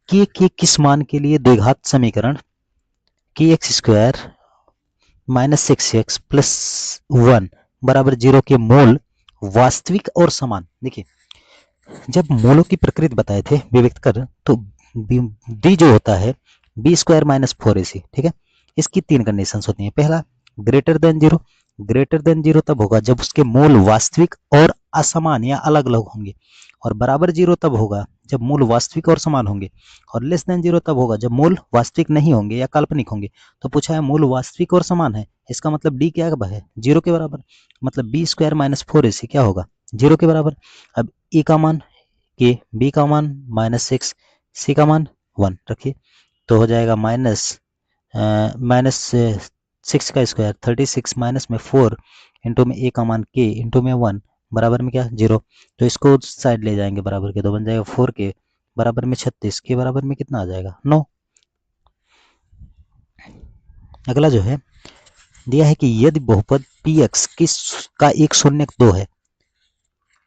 के किस मान के लिए द्विघात समीकरण kx² माइनस 6x प्लस 1 बराबर 0 के मोल वास्तविक और समान। देखिए, जब मोलों की प्रकृति बताए थे विभक्त कर, तो डी जो होता है b² माइनस 4ac, ठीक है। इसकी 3 कंडीशंस होती हैं। पहला, ग्रेटर देन 0, ग्रेटर देन 0 तब होगा जब उसके मोल वास्तविक और असमान या अलग अलग होंगे, और बराबर 0 तब होगा जब मूल वास्तविक और समान होंगे, और लेस देन 0 तब होगा जब मूल वास्तविक नहीं होंगे या काल्पनिक होंगे। तो पूछा है मूल वास्तविक और समान है, इसका मतलब डी क्या है, 0 के बराबर, मतलब b² माइनस 4ac क्या होगा, 0 के बराबर। अब ए का मान के, बी का मान -6, सी का मान 1 रखिए, तो हो जाएगा -6 का स्क्वायर 36 माइनस में 4 इंटू में ए का मान के इंटू में 1 बराबर में क्या, 0। तो इसको साइड ले जाएंगे बराबर के, तो बन जाएगा 4 के बराबर में 36 के बराबर में कितना आ जाएगा, 9। अगला जो है दिया है कि यदि बहुपद px का एक शून्य 2 है,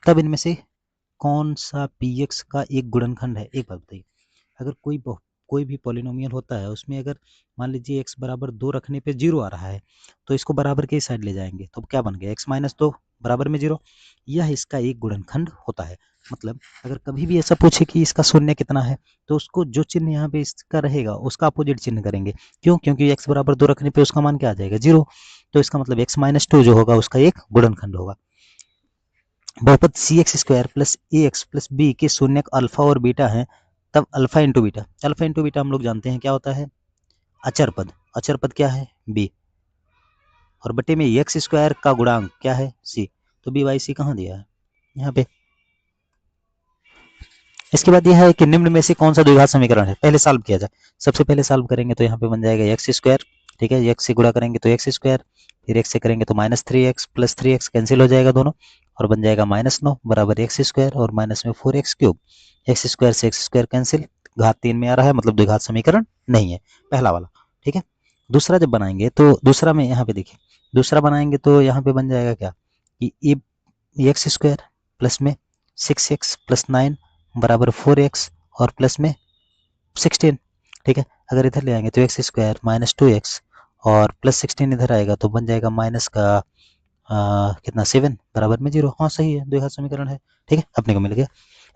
तब इनमें से कौन सा px का एक गुणनखंड है। एक बात बताइए, अगर कोई भी पॉलिनोमियल होता है, उसमें अगर मान लीजिए x बराबर 2 रखने पे 0 आ रहा है, तो इसको बराबर के साइड ले जाएंगे, तो क्या बन गया, x माइनस 2 बराबर में 0। यह इसका एक गुणनखंड होता है। मतलब अगर कभी भी ऐसा पूछे कि इसका शून्य कितना है, तो उसको जो चिन्ह यहाँ पे इसका रहेगा उसका अपोजिट चिन्ह करेंगे। क्यों, क्योंकि x बराबर 2 रखने पे उसका मान क्या आ जाएगा, 0। तो इसका मतलब x माइनस 2 जो होगा उसका एक गुणनखंड होगा। बहुपद cx² plus ax plus b के शून्य अल्फा और बीटा है, तब अल्फा इंटू बीटा हम लोग जानते हैं क्या होता है, अचर पद। अचर पद क्या है, b, और बटे में x² का गुणांक क्या है, c। तो b बाई सी कहाँ दिया है, यहाँ पे। इसके बाद यह है कि निम्न में से कौन सा द्विघात समीकरण है, पहले सॉल्व किया जाए। सबसे पहले सॉल्व करेंगे तो यहाँ पे बन जाएगा x², ठीक है। x से गुणा करेंगे तो x², फिर x से करेंगे तो -3x प्लस 3x कैंसिल हो जाएगा दोनों, और बन जाएगा -9 बराबर x² और माइनस में 4x³ x² से x² कैंसिल, घात 3 में आ रहा है, मतलब द्विघात समीकरण नहीं है पहला वाला, ठीक है। दूसरा जब बनाएंगे तो दूसरा में यहाँ पे देखिए, दूसरा बनाएंगे तो यहाँ पे बन जाएगा क्या कि x² प्लस में 6x प्लस 9 बराबर 4x और प्लस में 16, ठीक है। अगर इधर ले आएंगे तो x² माइनस 2x और प्लस 16 इधर आएगा तो बन जाएगा माइनस का कितना 7 बराबर में 0। हाँ सही है, द्विघात समीकरण है, ठीक है, अपने को मिल गया।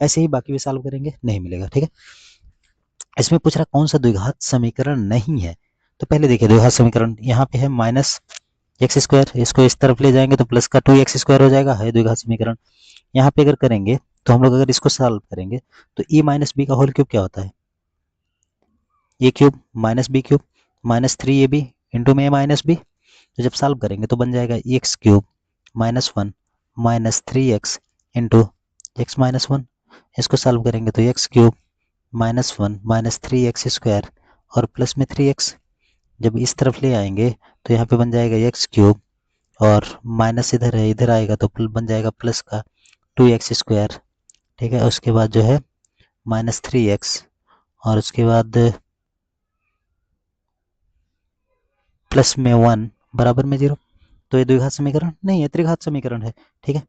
ऐसे ही बाकी भी सॉल्व करेंगे, नहीं मिलेगा, ठीक है। इसमें पूछ रहा कौन सा द्विघात समीकरण नहीं है, तो पहले देखिए द्विघात समीकरण यहाँ पे है -x², इसको इस तरफ ले जाएंगे तो प्लस का 2x² हो जाएगा, है द्विघात समीकरण। यहाँ पे अगर करेंगे तो हम लोग अगर इसको सॉल्व करेंगे तो a माइनस बी का होल क्यूब क्या होता है, a cube minus b cube minus 3ab into में a माइनस बी। तो जब सॉल्व करेंगे तो बन जाएगा x³ -1 minus 3x into x minus 1। इसको सॉल्व करेंगे तो x³ -1 माइनस 3x² और प्लस में 3x। जब इस तरफ ले आएंगे तो यहाँ पे बन जाएगा x³ और माइनस इधर है, इधर आएगा तो बन जाएगा प्लस का 2x², ठीक है। उसके बाद जो है -3x और उसके बाद प्लस में 1 बराबर में 0। तो ये द्विघात समीकरण नहीं है, त्रिघात समीकरण है, ठीक है।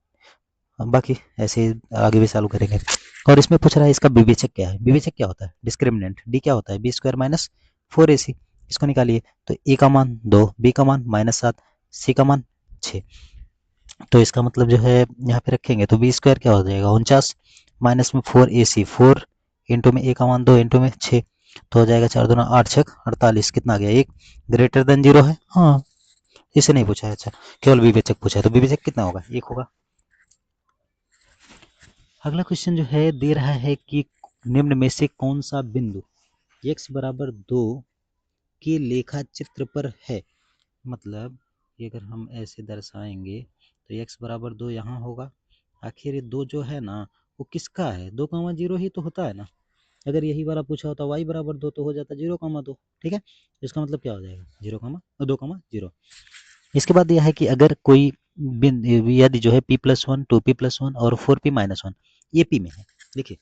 बाकी ऐसे ही आगे भी सॉल्व करेंगे। और इसमें पूछ रहा है इसका विवेचक क्या है, विवेचक क्या होता है, डिस्क्रिमिनेंट। डी क्या होता है, b² माइनस 4ac, इसको निकालिए तो a का मान 2, b का मान -7, c का मान 6। तो इसका मतलब जो है यहाँ पे रखेंगे तो b² क्या हो जाएगा 49 माइनस में 4ac, 4 इंटू में a का मान 2 इंटू में 6, तो हो जाएगा 4 दूना 8 6 48, कितना आ गया 1, ग्रेटर देन 0 है। हाँ, इसे नहीं पूछा है, अच्छा केवल विवेचक पूछा है, तो विवेचक कितना होगा, 1 होगा। अगला क्वेश्चन जो है दे रहा है कि निम्न में से कौन सा बिंदु x बराबर 2 के लेखा चित्र पर है। मतलब ये अगर हम ऐसे दर्शाएंगे तो x बराबर 2 यहाँ होगा। आखिर ये 2 जो है ना वो किसका है, 2,0 ही तो होता है ना। अगर यही वाला पूछा होता y बराबर 2 तो हो जाता 0,2। ठीक है, इसका मतलब क्या हो जाएगा 2,0। इसके बाद यह है कि अगर कोई यदि जो है p+1 2p+1 और 4p-1 एपी में है। देखिए,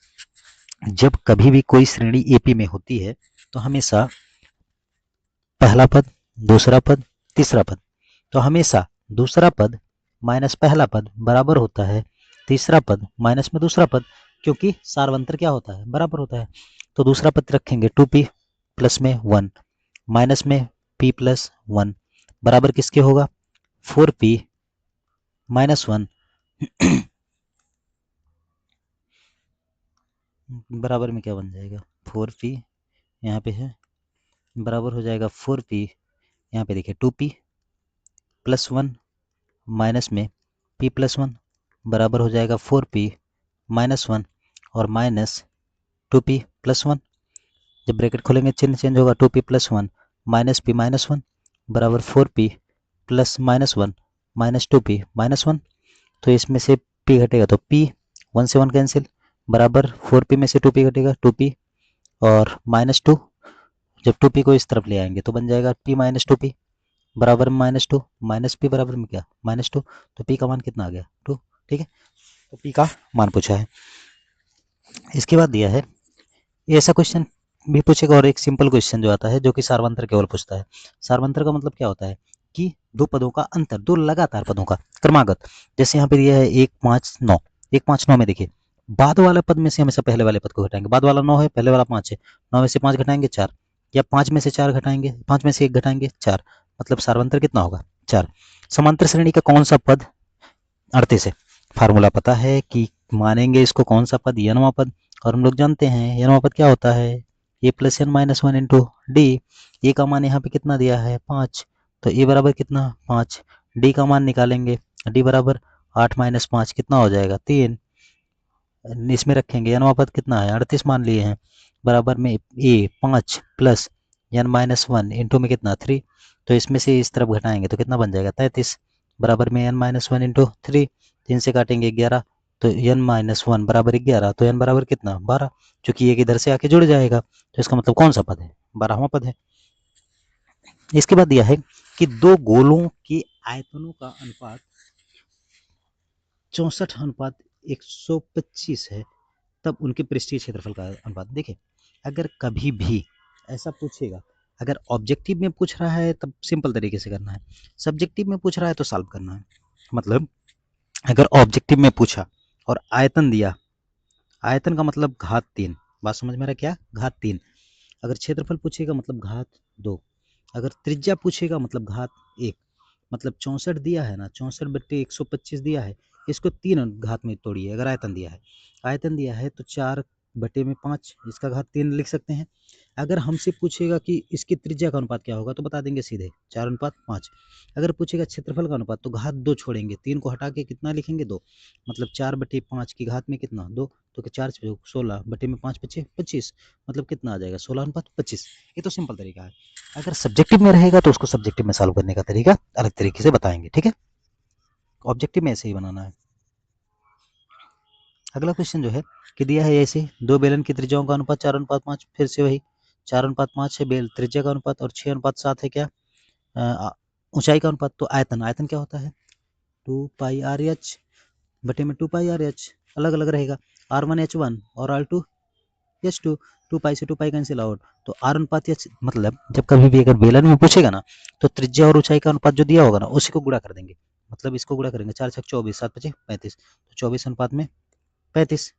जब कभी भी कोई श्रेणी एपी में होती है तो हमेशा पहला पद, दूसरा पद, तीसरा पद, तो हमेशा दूसरा पद माइनस पहला पद बराबर होता है तीसरा पद माइनस में दूसरा पद, क्योंकि सार्वंतर क्या होता है, बराबर होता है। तो दूसरा पद रखेंगे 2p प्लस में 1 माइनस में p+1 बराबर किसके होगा 4p-1 बराबर में क्या बन जाएगा 4p, यहाँ पे है बराबर हो जाएगा 4p, यहाँ पे देखिए 2p+1 माइनस में p+1 बराबर हो जाएगा 4p-1 और माइनस 2p+1। जब ब्रैकेट खोलेंगे चिन्ह चेंज होगा 2p+1 माइनस p-1 बराबर 4p+-1 माइनस 2p-1। तो इसमें से p घटेगा तो p 1 से 1 कैंसिल बराबर 4p में से 2p घटेगा 2p और -2। जब 2p को इस तरफ ले आएंगे तो बन जाएगा p-2p बराबर -2 माइनस p बराबर में क्या -2। तो p का मान कितना आ गया 2। ठीक है, तो p का मान पूछा है। इसके बाद दिया है ऐसा क्वेश्चन भी पूछेगा और एक सिंपल क्वेश्चन जो आता है जो कि सार्वंतर केवल पूछता है। सार्वंतर का मतलब क्या होता है कि दो पदों का अंतर, दो लगातार पदों का क्रमागत। जैसे यहाँ पे दिया है 1 5 9, 1 5 9 में देखिए बाद वाले पद में से हमेशा पहले वाले पद को घटाएंगे। बाद वाला 9 है, पहले वाला 5 है, 9 में से 5 घटाएंगे 4, या 5 में से 4 घटाएंगे, 5 में से 1 घटाएंगे 4, मतलब सार्वंतर कितना होगा 4। समांतर श्रेणी का कौन सा पद 38 है। फार्मूला पता है कि मानेंगे इसको कौन सा पद, यनवा पद, और हम लोग जानते हैं यनवा पद क्या होता है a+n-1 इंटू डी। ए का मान यहाँ पे कितना दिया है 5, तो ए बराबर कितना 5, डी का मान निकालेंगे, डी बराबर 8-5 कितना हो जाएगा 3। इसमें रखेंगे यनवा पद कितना है 38 मान लिए हैं, बराबर में ए 5 प्लस n-1 इंटू में कितना 3। तो इसमें से इस तरफ घटाएंगे तो कितना बन जाएगा 33 बराबर में n-1 इंटू 3। 3 से काटेंगे 11, तो n-1 बराबर 11, तो n बराबर कितना 12, क्योंकि एक इधर से आके जुड़ जाएगा। तो इसका मतलब कौन सा पद है 12वां पद है। इसके बाद दिया है कि दो गोलों के आयतनों का अनुपात 64:125 है, तब उनके पृष्ठीय क्षेत्रफल का अनुपात। देखिए, अगर कभी भी ऐसा पूछेगा, अगर ऑब्जेक्टिव में पूछ रहा है तब सिंपल तरीके से करना है, सब्जेक्टिव में पूछ रहा है तो सॉल्व करना है। मतलब अगर ऑब्जेक्टिव में पूछा और आयतन दिया, आयतन का मतलब घात 3, बात समझ में आ रहा है क्या, घात 3। अगर क्षेत्रफल पूछेगा मतलब घात 2, अगर त्रिज्या पूछेगा मतलब घात 1, मतलब 64 दिया है ना, 64/125 दिया है, इसको 3 घात में तोड़िए। अगर आयतन दिया है तो 4/5, इसका घात 3 लिख सकते हैं। अगर हमसे पूछेगा कि इसकी त्रिज्या का अनुपात क्या होगा तो बता देंगे सीधे 4:5। अगर पूछेगा क्षेत्रफल का अनुपात तो घात 2 छोड़ेंगे, 3 को हटा के कितना लिखेंगे 2, मतलब 4/5 की घात में कितना 2, तो 4 16 बटे में 5 बचे 25, मतलब कितना आ जाएगा 16:25। ये तो सिंपल तरीका है। अगर सब्जेक्टिव में रहेगा तो उसको सब्जेक्टिव में सॉल्व करने का तरीका अलग तरीके से बताएंगे। ठीक है, ऑब्जेक्टिव में ऐसे ही बनाना है। अगला क्वेश्चन जो है कि दिया है ऐसे दो बेलन की त्रिज्याओं का अनुपात 4:5, फिर से वही 4:5 है बेल त्रिज्या का अनुपात, और 6:7 है क्या ऊंचाई का अनुपात। तो आयतन क्या होता है 2πr/h बटे में 2πr/h, अलग अलग रहेगा r1h1 और r2h2, 2π से 2π कैंसिल आउट। तो r/h, मतलब जब कभी भी अगर बेलन में पूछेगा ना तो त्रिज्या और ऊंचाई का अनुपात जो दिया होगा ना उसी को गुणा कर देंगे, मतलब इसको गुणा करेंगे 4 छक 24, 7 5 35, तो 24:35।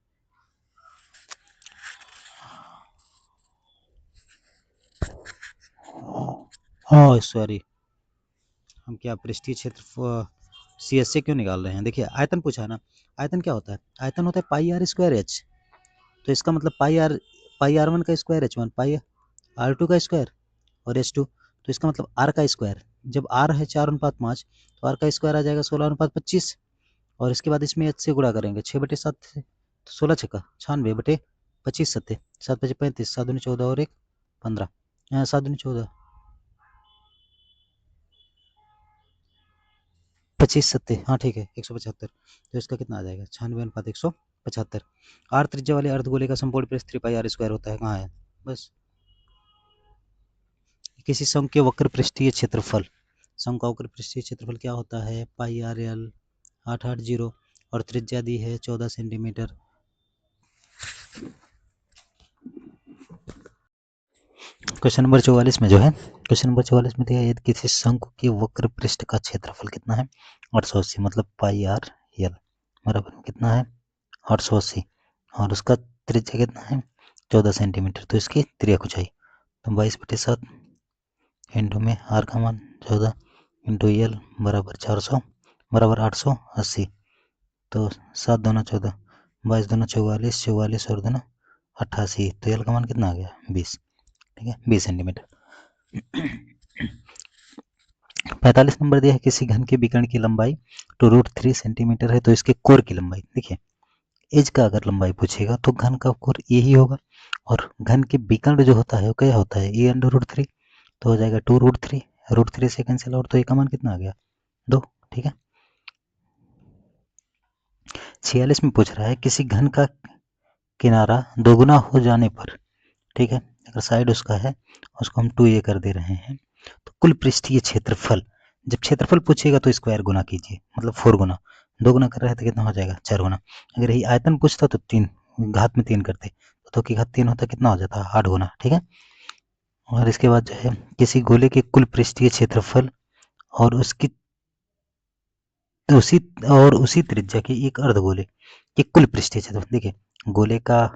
हाँ सॉरी, हम क्या पृष्ठीय क्षेत्र CS से क्यों निकाल रहे हैं। देखिए आयतन पूछा है ना, आयतन क्या होता है, आयतन होता है πr²h। तो इसका मतलब πr1 का स्क्वायर h1, πr2 का स्क्वायर और h2, तो इसका मतलब r का स्क्वायर। जब r है 4:5 तो r का स्क्वायर आ जाएगा 16:25, और इसके बाद इसमें h से गुणा करेंगे 6/7 से, तो 16 छक्का 96 बटे 25 सत्ते 7 बजे 35 7 दूनी 14 और 1 15 7 दूनी 14 25 सत्ते हाँ ठीक है 175 तो इसका कितना आ जाएगा 96/175 आर त्रिज्या वाले अर्धगोले का संपूर्ण पृष्ठ 3 पाई आर स्क्वायर होता है कहाँ है बस किसी शंकु के वक्र पृष्ठीय क्षेत्रफल शंकु का वक्र पृष्ठीय क्षेत्रफल क्या होता है पाई आर एल 880 और त्रिज्या दी है 14 सेंटीमीटर क्वेश्चन नंबर 44 में जो है क्वेश्चन नंबर 44 में दिया यदि किसी शंकु के वक्र पृष्ठ का क्षेत्रफल कितना है 880 मतलब पाई आर एल बराबर कितना है 880 और उसका त्रिज्या कितना है 14 सेंटीमीटर तो इसकी त्रिज्या ऊंचाई तो 22/7 इंटू में आर का मान 14 इंटू एल बराबर 400 बराबर 880 तो 7 दूना 14 22 दूना 44 44 और दूना 88 तो एल का मान कितना आ गया 20 ठीक है 20 सेंटीमीटर 45 नंबर दिया है किसी घन के विकर्ण की लंबाई √3 सेंटीमीटर है तो इसके कोर की लंबाई देखिए एज का अगर लंबाई पूछेगा तो घन का कोर यही होगा और घन के विकर्ण जो होता है वो क्या होता है e/√3 तो हो जाएगा 2√3 √3 से कैंसिल और तो ए का मान कितना आ गया 2 ठीक है 46 में पूछ रहा है किसी घन का किनारा दोगुना हो जाने पर ठीक है अगर साइड उसका है उसको हम 2a कर दे रहे हैं तो कुल पृष्ठीय क्षेत्रफल जब क्षेत्रफल पूछेगा तो स्क्वायर गुना कीजिए मतलब 4 गुना 2 गुना कर रहे हैं तो कितना हो जाएगा 4 गुना अगर यही आयतन पूछता तो 3 घात में 3 करते तो 2 की घात 3 होता कितना हो जाता 8 गुना ठीक है और इसके बाद जो है किसी गोले के कुल पृष्ठीय क्षेत्रफल और उसी त्रिज्या के एक अर्धगोले के कुल पृष्ठीय क्षेत्रफल देखिए गोले का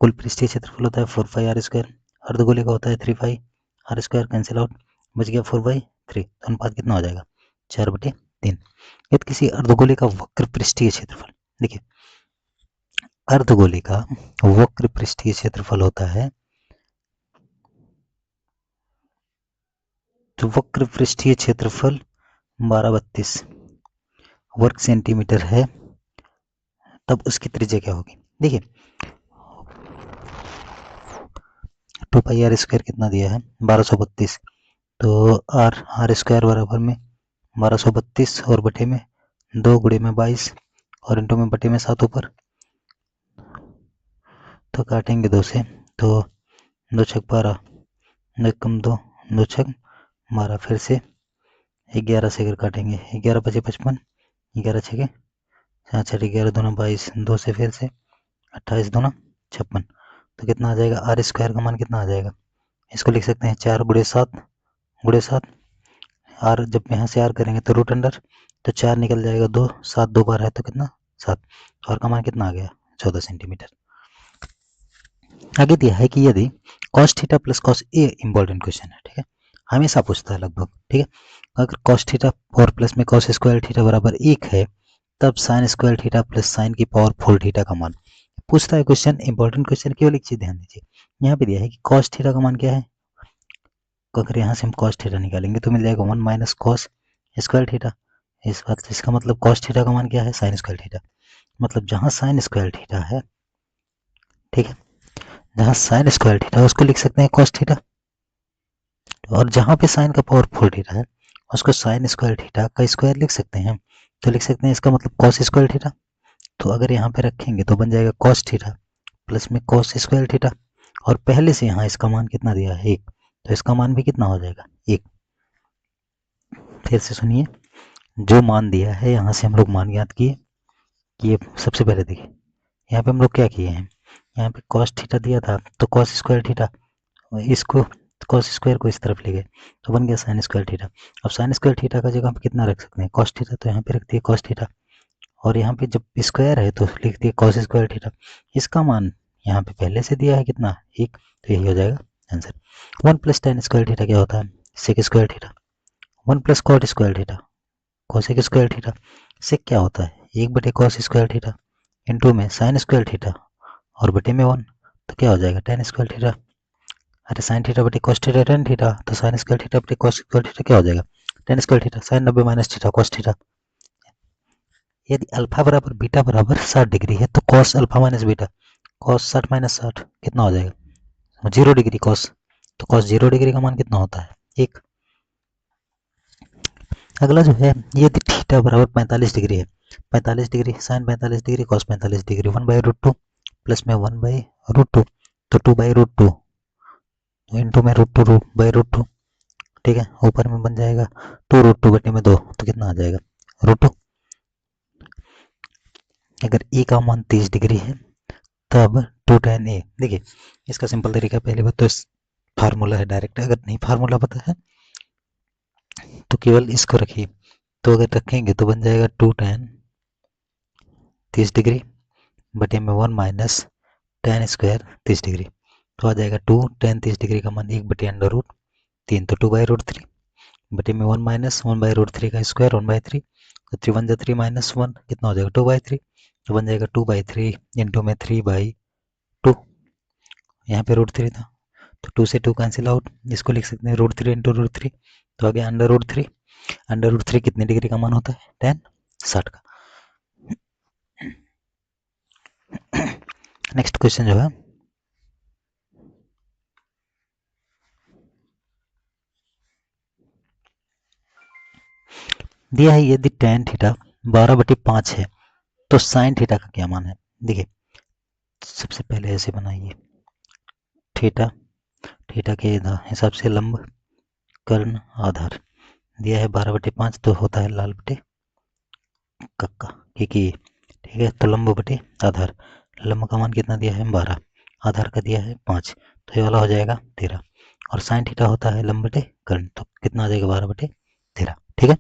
कुल पृष्ठीय क्षेत्रफल होता है 4 पाई आर स्क्वायर अर्धगोले का होता है 3 पाई आर स्क्वायर कैंसिल आउट बच गया 4/3 तो अनुपात कितना हो जाएगा 4/3 यदि किसी अर्धगोले का वक्र पृष्ठीय क्षेत्रफल देखिए अर्धगोले का वक्र पृष्ठीय क्षेत्रफल होता है तो वक्र पृष्ठीय क्षेत्रफल 1232 वर्ग सेंटीमीटर है तब उसकी त्रिज्या क्या होगी देखिए 2 पाई आर स्क्वायर कितना दिया है 1232 तो आर स्क्वायर बराबर में 1232 और बटे में 2 गुणे में 22 और इंटू में बटे में 7 ऊपर तो काटेंगे 2 से तो 2 छक 12 2 कम 2 2 छक 12 फिर से 11 से अगर काटेंगे 11 बचे 55 11 छके 4 11 दूना 22 2 से फिर से 28 दूना 56 तो कितना आ जाएगा आर स्क्वायर का मान कितना आ जाएगा इसको लिख सकते हैं 4 गुणे 7 आर जब यहाँ से आर करेंगे तो रूट अंडर तो 4 निकल जाएगा 2 7 2 बार है तो कितना 7 और का मान कितना आ गया 14 सेंटीमीटर आगे दिया है कि यदि cos थीटा प्लस cos ए इंपॉर्टेंट क्वेश्चन है ठीक है हमेशा पूछता है लगभग ठीक है अगर cos थीटा और प्लस में cos स्क्वायर थीटा बराबर 1 है तब sin square theta plus sin की पावर 4 थीटा का मान पूछता है क्वेश्चन इंपॉर्टेंट क्वेश्चन केवल एक चीज ध्यान दीजिए यहाँ पे दिया है कि cos थीटा का मान क्या है अगर यहाँ से हम cos थीटा निकालेंगे तो मिल जाएगा 1 माइनस cos स्क्वायर थीटा इस बात इसका मतलब cos थीटा का मान क्या है sin स्क्वायर थीटा मतलब जहाँ sin स्क्वायर थीटा है ठीक है जहाँ sin स्क्वायर थीटा उसको लिख सकते हैं cos थीटा और जहाँ पे sin का पावर 4 थीटा है उसको sin स्क्वायर थीटा का स्क्वायर लिख सकते हैं तो लिख सकते हैं इसका मतलब cos स्क्वायर थीटा तो अगर यहाँ पे रखेंगे तो बन जाएगा cos थीटा प्लस में cos स्क्वायर थीटा और पहले से यहाँ इसका मान कितना दिया है 1 तो इसका मान भी कितना हो जाएगा 1 फिर से सुनिए जो मान दिया है यहाँ से हम लोग मान ज्ञात किए कि ये सबसे पहले देखिए यहाँ पे हम लोग क्या किए हैं यहाँ पे cos थीटा दिया था तो cos स्क्वायर थीटा इसको cos स्क्वायर को इस तरफ ले गए तो बन गया sin स्क्वायर थीटा अब sin स्क्वायर थीटा का जगह पे कितना रख सकते हैं cos थीटा तो यहाँ पे रख दिए cos थीटा और यहाँ पे जब स्क्वायर है तो लिख दिए cos स्क्वायर थीटा इसका मान यहाँ पे पहले से दिया है कितना 1 तो यही हो जाएगा answer 1 plus tan square theta क्या होता है sec square theta 1 plus cot square theta cosec square theta sec क्या होता है 1 बटे cos स्क्वायर थीटा इंटू में sin स्क्वायर थीटा और बटे में 1 तो क्या हो जाएगा tan स्क्वायर थीटा अरे sin थीटा बटे cos थीटा tan थीटा तो sin स्क्वायर थीटा बटे cos स्क्वायर थीटा क्या हो जाएगा tan square theta sin 90 minus theta cos theta यदि अल्फा बराबर बीटा बराबर 60 डिग्री है तो cos alpha minus beta, cos 60 minus 60 कितना हो जाएगा? 0 डिग्री कॉस, तो कॉस 0 डिग्री का मान कितना होता है? 1। अगला जो है यदि थीटा बराबर 45 डिग्री है, 45 degree sine 45 degree cos 45 degree, 1/√2 plus में 1/√2, तो 2/√2 इंटू में √2 ठीक है, ऊपर में बन जाएगा 2√2 बटे में 2, तो कितना आ जाएगा? √2। अगर ए का मान 30 डिग्री है तब 2 tan ए, देखिए इसका सिंपल तरीका, पहले बात तो फार्मूला है डायरेक्ट, अगर नहीं फार्मूला पता है तो केवल इसको रखिए, तो अगर रखेंगे तो बन जाएगा 2 tan 30 डिग्री बटे में 1 माइनस tan स्क्वायर 30 डिग्री, तो आ जाएगा 2 tan 30 डिग्री का मान 1/√3, तो 2/√3 बटे में 1 माइनस 1/√3 का स्क्वायर 1/3, तो 3 1 3 माइनस 1 कितना हो जाएगा? 2/3, तो बन जाएगा 2/3 इंटू में 3/2, यहाँ पे √3 था तो 2 से 2 कैंसिल आउट, इसको लिख सकते हैं √3 इंटू √3, तो आ गया √3। √3 कितने डिग्री का मान होता है? tan 60 का। नेक्स्ट क्वेश्चन जो है दिया है, यदि tan थीटा 12/5 है तो sin थीटा का क्या मान है? देखिए सबसे पहले ऐसे बनाइए, थीटा, थीटा के हिसाब से लंब कर्ण आधार दिया है 12/5, तो होता है लाल बटे कक्का, क्योंकि ठीक है, तो लंब बटे आधार, लंब का मान कितना दिया है? 12, आधार का दिया है 5, तो ये वाला हो जाएगा 13, और साइन थीटा होता है लंब बटे कर्ण, तो कितना आ जाएगा? 12/13, ठीक है।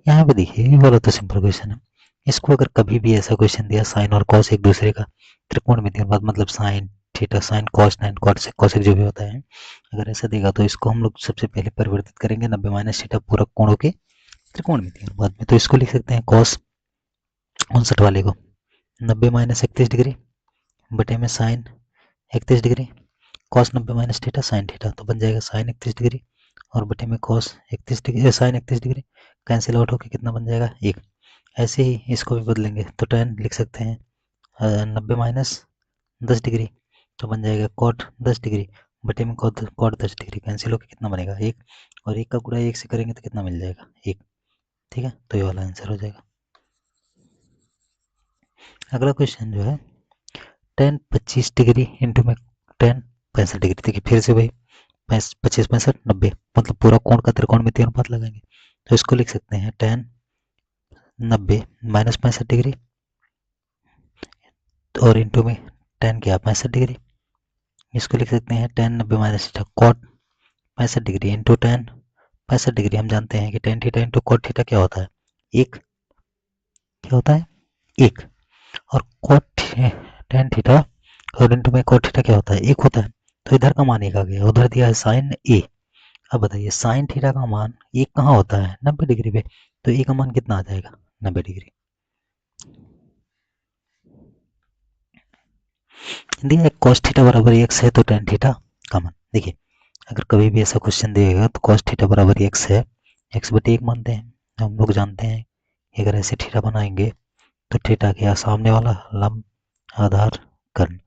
यहाँ पे देखिए ये वाला तो सिंपल क्वेश्चन है, इसको अगर कभी भी ऐसा क्वेश्चन दिया साइन और कॉस एक दूसरे का त्रिकोणमितीय अनुपात, मतलब sine theta sine cos nine cosec cosec जो भी होता है, अगर ऐसा देगा तो इसको हम लोग सबसे पहले परिवर्तित करेंगे 90 माइनस थीटा पूरक कोणों के त्रिकोणमितीय अनुपात में, तो इसको लिख सकते हैं कॉस 59 वाले को 90 माइनस 31 डिग्री बटे में sine 31 degree, cos 90 minus theta sine theta, तो बन जाएगा साइन 31 डिग्री और बटे में cos 31 degree sine 31 degree, cancel out होकर कितना बन जाएगा? 1। ऐसे ही इसको भी बदलेंगे तो tan लिख सकते हैं 90 माइनस 10 डिग्री, तो बन जाएगा कॉट 10 डिग्री बटे में कॉट 10 डिग्री, कैंसिल होकर कितना बनेगा? 1, और 1 का गुणा 1 से करेंगे तो कितना मिल जाएगा? 1, ठीक है, तो ये वाला आंसर हो जाएगा। अगला क्वेश्चन जो है tan 25 डिग्री इंटू में tan 65 डिग्री, देखिए फिर से वही 25 65 90, मतलब पूरा कोण का त्रिकोणमितीय अनुपात लगाएंगे, तो इसको लिख सकते हैं tan 90 माइनस 65 डिग्री और इंटू में tan क्या 65 डिग्री, इसको लिख सकते हैं tan 90 minus theta cot 65 degree into tan 65 degree, हम जानते हैं कि tan theta into cot theta क्या होता है? 1, क्या होता है? 1, और कॉट tan थीटा और इंटू में कॉट थीटा क्या होता है? 1 होता है, तो इधर का मान 1 आ गया, उधर दिया है साइन ए। अब बताइए साइन थीटा का मान 1 कहाँ होता है? 90 डिग्री पे, तो ए का मान कितना आ जाएगा? 90 डिग्री। दिया है cos थीटा बराबर x है तो tan थीटा का मान, देखिए अगर कभी भी ऐसा क्वेश्चन दिएगा तो cos थीटा बराबर x है, x बटे 1 मानते हैं, हम लोग जानते हैं कि अगर ऐसे थीटा बनाएंगे तो थीटा क्या? सामने वाला लंब आधार कर्ण,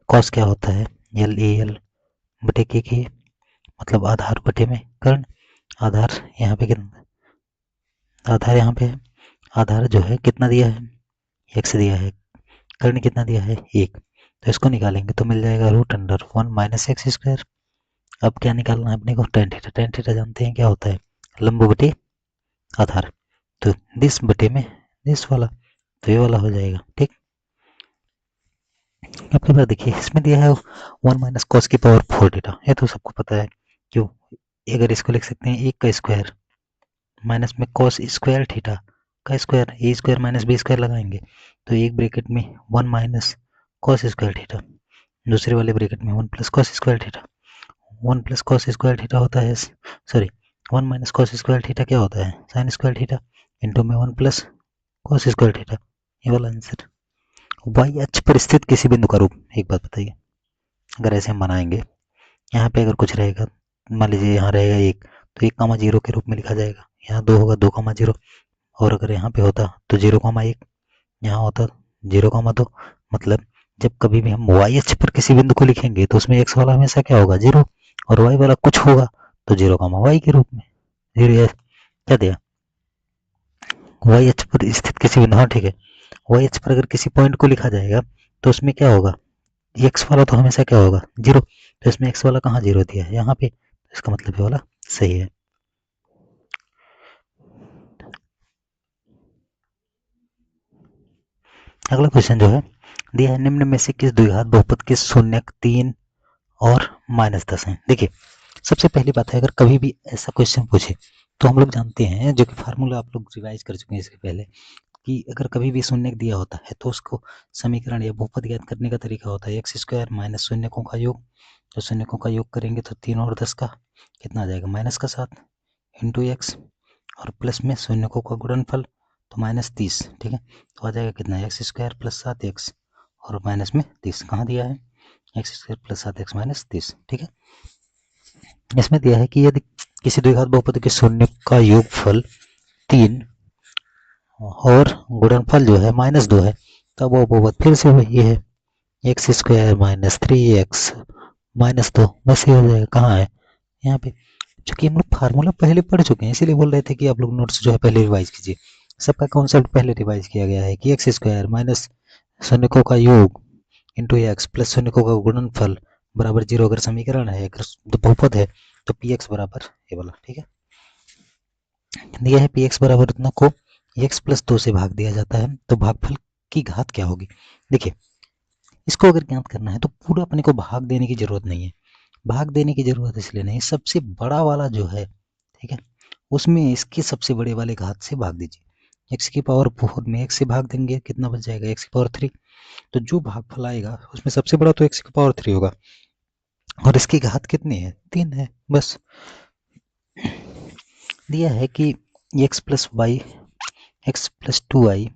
cos क्या होता है? एल ए एल बटे के, मतलब आधार बटे में कर्ण, आधार यहाँ पे कितना, आधार यहाँ पे है, आधार जो है कितना दिया है? x दिया है, कर्ण कितना दिया है? 1, तो इसको निकालेंगे तो मिल जाएगा √1 माइनस एक्स स्क्वायर। अब क्या निकालना है अपने को? tan थीटा, tan थीटा जानते हैं क्या होता है? लंब बटे आधार, तो दिस बटे में दिस वाला, तो ये वाला हो जाएगा, ठीक। अब बार देखिए इसमें दिया है 1 माइनस कॉस की पावर 4 थीटा, ये तो सबको पता है क्यों, अगर इसको लिख सकते हैं 1 का स्क्वायर माइनस में कॉस स्क्वायर थीटा का स्क्वायर, ए स्क्वायर माइनस बी स्क्वायर लगाएंगे तो एक ब्रैकेट में 1 माइनस कॉस स्क्वायर थीटा, दूसरे वाले ब्रैकेट में 1 plus cos square theta, 1 plus cos square theta होता है, sorry 1 minus cos square theta क्या होता है? साइन स्क्वायर थीटा, इंटू में 1 प्लस कॉस स्क्वायर थीटा, ये वाला आंसर। वाई अक्ष पर स्थित किसी बिंदु का रूप, एक बात बताइए, अगर ऐसे हम बनाएंगे, यहाँ पे अगर कुछ रहेगा, मान लीजिए यहाँ रहेगा 1, तो 1 कामा 0 के रूप में लिखा जाएगा, यहाँ 2 होगा 2 कामा 0, और अगर यहाँ पे होता तो 0,1, यहाँ होता 0,2। मतलब जब कभी भी हम वाई अक्ष पर किसी बिंदु को लिखेंगे तो उसमें एक्स वाला हमेशा क्या होगा, 0, और वाई वाला कुछ होगा तो 0,y के रूप में 0। क्या दिया, वाई अक्ष पर स्थित किसी बिंदु, हाँ ठीक है, वाई अक्ष पर अगर किसी पॉइंट को लिखा जाएगा तो उसमें क्या होगा, एक्स वाला तो हमेशा क्या होगा, 0। तो इसमें एक्स वाला कहाँ 0 दिया है, यहाँ पे। इसका मतलब ये वाला सही है। अगला क्वेश्चन जो है दिया है, निम्न में से किस द्विघात बहुपद के शून्यक 3 और -10 है। देखिए, सबसे पहली बात है, अगर कभी भी ऐसा क्वेश्चन पूछे तो हम लोग जानते हैं, जो कि फार्मूला आप लोग रिवाइज कर चुके हैं इसके पहले, कि अगर कभी भी शून्यक दिया होता है तो उसको समीकरण या बहुपद ज्ञात करने का तरीका होता है एक्स स्क्वायर माइनस शून्यकों का योग। तो शून्यकों का योग करेंगे तो 3 और 10 का कितना आ जाएगा, माइनस का 7 इंटू एक्स, और प्लस में शून्यकों का गुणनफल तो -30। ठीक है, तो आ जाएगा कितना, एक्स स्क्वायर प्लस 7x और माइनस में 30 कहाँ दिया है, x square plus 7x minus 30। ठीक है, इसमें दिया है कि यदि किसी द्विघात बहुपद के शून्य का योगफल 3 और गुणनफल जो है -2 है, तब वो बहुपद फिर से वही है, एक्स स्क्वायर माइनस 3x -2, बस ये हो जाएगा। कहाँ है, यहाँ पे। चूंकि हम लोग फार्मूला पहले पढ़ चुके हैं इसीलिए बोल रहे थे कि आप लोग नोट्स जो है पहले रिवाइज कीजिए। सबका कॉन्सेप्ट पहले रिवाइज किया गया है कि एक्स स्क्वायर माइनस शून्यकों का योग इंटू एक्स प्लस शून्यकों का गुणनफल बराबर 0 अगर समीकरण है, अगर बहुपद है तो पी एक्स बराबर ये वाला। ठीक है, दिया है पी एक्स बराबर इतना को एक्स प्लस 2 से भाग दिया जाता है, तो भागफल की घात क्या होगी। देखिए, इसको अगर ज्ञात करना है तो पूरा अपने को भाग देने की जरूरत नहीं है। भाग देने की जरूरत इसलिए नहीं, सबसे बड़ा वाला जो है, ठीक है, उसमें इसके सबसे बड़े वाले घात से भाग दीजिए। एक्स की पावर 4 में एक्स से भाग देंगे, कितना बच जाएगा, एक्स की पावर 3। तो जो भागफल आएगा उसमें सबसे बड़ा तो एक्स की पावर 3 होगा, और इसकी घात कितनी है, 3 है बस। दिया है कि x plus y, x plus 2y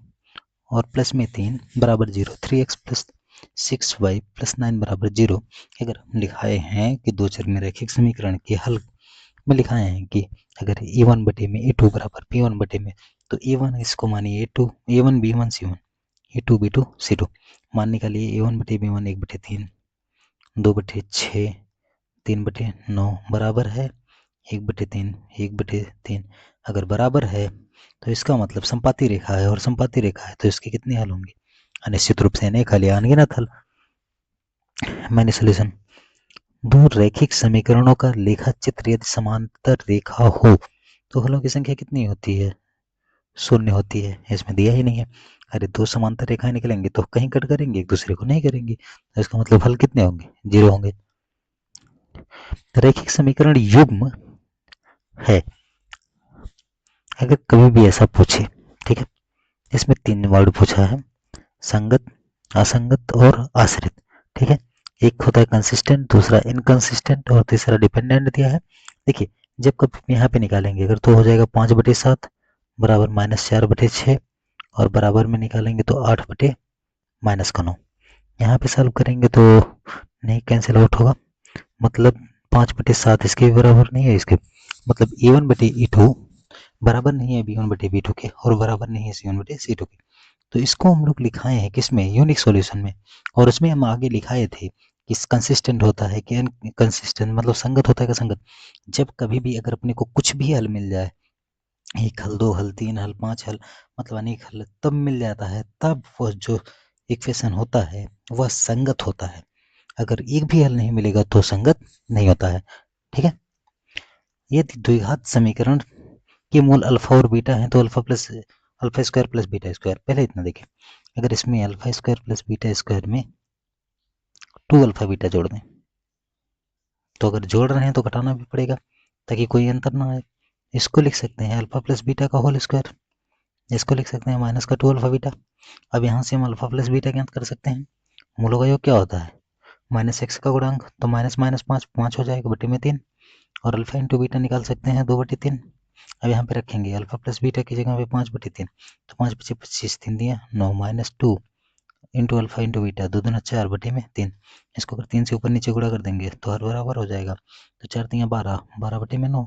और प्लस में 3 बराबर 0, 3x प्लस 6y प्लस 9 बराबर 0। अगर हम लिखाए हैं कि दो चर में रैखिक समीकरण के हल में लिखाए हैं कि अगर a1 बटे में a2 बराबर b1 बटे में, तो a1 इसको मानिए a2, a1 b1 c1, a2 b2 c2। मान निकालिए a1 बटे b1 1 बटे 3, 2 बटे 6, 3 बटे 9 बराबर है 1 बटे 3, 1 बटे 3। अगर बराबर है तो इसका मतलब संपाती रेखा है, और संपाती रेखा है तो इसके कितने हल होंगे, अनिश्चित रूप से अनेक हल या अनगिनत हल। मैंने सोल्यूशन, दो रैखिक समीकरणों का लेखा चित्र यदि समांतर रेखा हो तो हलों की संख्या कितनी होती है, 0 होती है। इसमें दिया ही नहीं है। अरे दो समांतर रेखाएं निकलेंगे तो कहीं कट करेंगे, एक दूसरे को नहीं करेंगे, तो इसका मतलब हल कितने होंगे, 0 होंगे। रैखिक समीकरण युग्म है। अगर कभी भी ऐसा पूछे, ठीक है, इसमें 3 वर्ड पूछा है, संगत, असंगत और आश्रित। ठीक है, एक होता है कंसिस्टेंट, दूसरा इनकंसिस्टेंट और तीसरा डिपेंडेंट दिया है। देखिए, जब कभी यहाँ पे निकालेंगे अगर तो हो जाएगा 5/7 बराबर -4/6, और बराबर में निकालेंगे तो 8/-9। यहाँ पे सॉल्व करेंगे तो नहीं, कैंसिल आउट होगा, मतलब 5/7 इसके भी बराबर नहीं है, इसके मतलब A1/E2 बराबर नहीं है B1/B2 के, और बराबर नहीं है C1/C2 के। तो इसको हम लोग लिखाए हैं किसमें, यूनिक सॉल्यूशन में। और उसमें हम आगे लिखाए थे कि कंसिस्टेंट होता है कि इनकंसिस्टेंट, मतलब संगत होता है कि संगत। जब कभी भी अगर अपने को कुछ भी हल मिल जाए, एक हल, दो हल, तीन हल, पांच हल, मतलब अनेक हल तब मिल जाता है, तब वह जो इक्वेशन होता है वह संगत होता है। अगर एक भी हल नहीं मिलेगा तो संगत नहीं होता है। ठीक है, यदि द्विघात समीकरण के मूल अल्फा और बीटा है तो alpha square plus beta square, पहले इतना देखें, अगर इसमें alpha square plus beta square में 2 अल्फा बीटा जोड़ दें, तो अगर जोड़ रहे हैं तो घटाना भी पड़ेगा ताकि कोई अंतर ना आए। इसको लिख सकते हैं अल्फा प्लस बीटा का होल स्क्वायर, इसको लिख सकते हैं माइनस का 2 अल्फा बीटा। अब यहाँ से हम अल्फा प्लस बीटा ज्ञात कर सकते हैं। मूलों का योग क्या होता है, माइनस एक्स का गुणांक, तो माइनस माइनस 5 हो जाएगा बटे में 3, और अल्फा इंटू बीटा निकाल सकते हैं 2/3। अब यहाँ पे रखेंगे अल्फा प्लस बीटा की जगह पे 5/3, तो 5×5 = 25, 3 दिया 9 -2 इंटू अल्फा इंटू बीटा, 2 दूना 4 बटे में 3। इसको अगर 3 से ऊपर नीचे गुणा कर देंगे तो हर बराबर हो जाएगा, तो 4 3 12, 12 बटे में 9,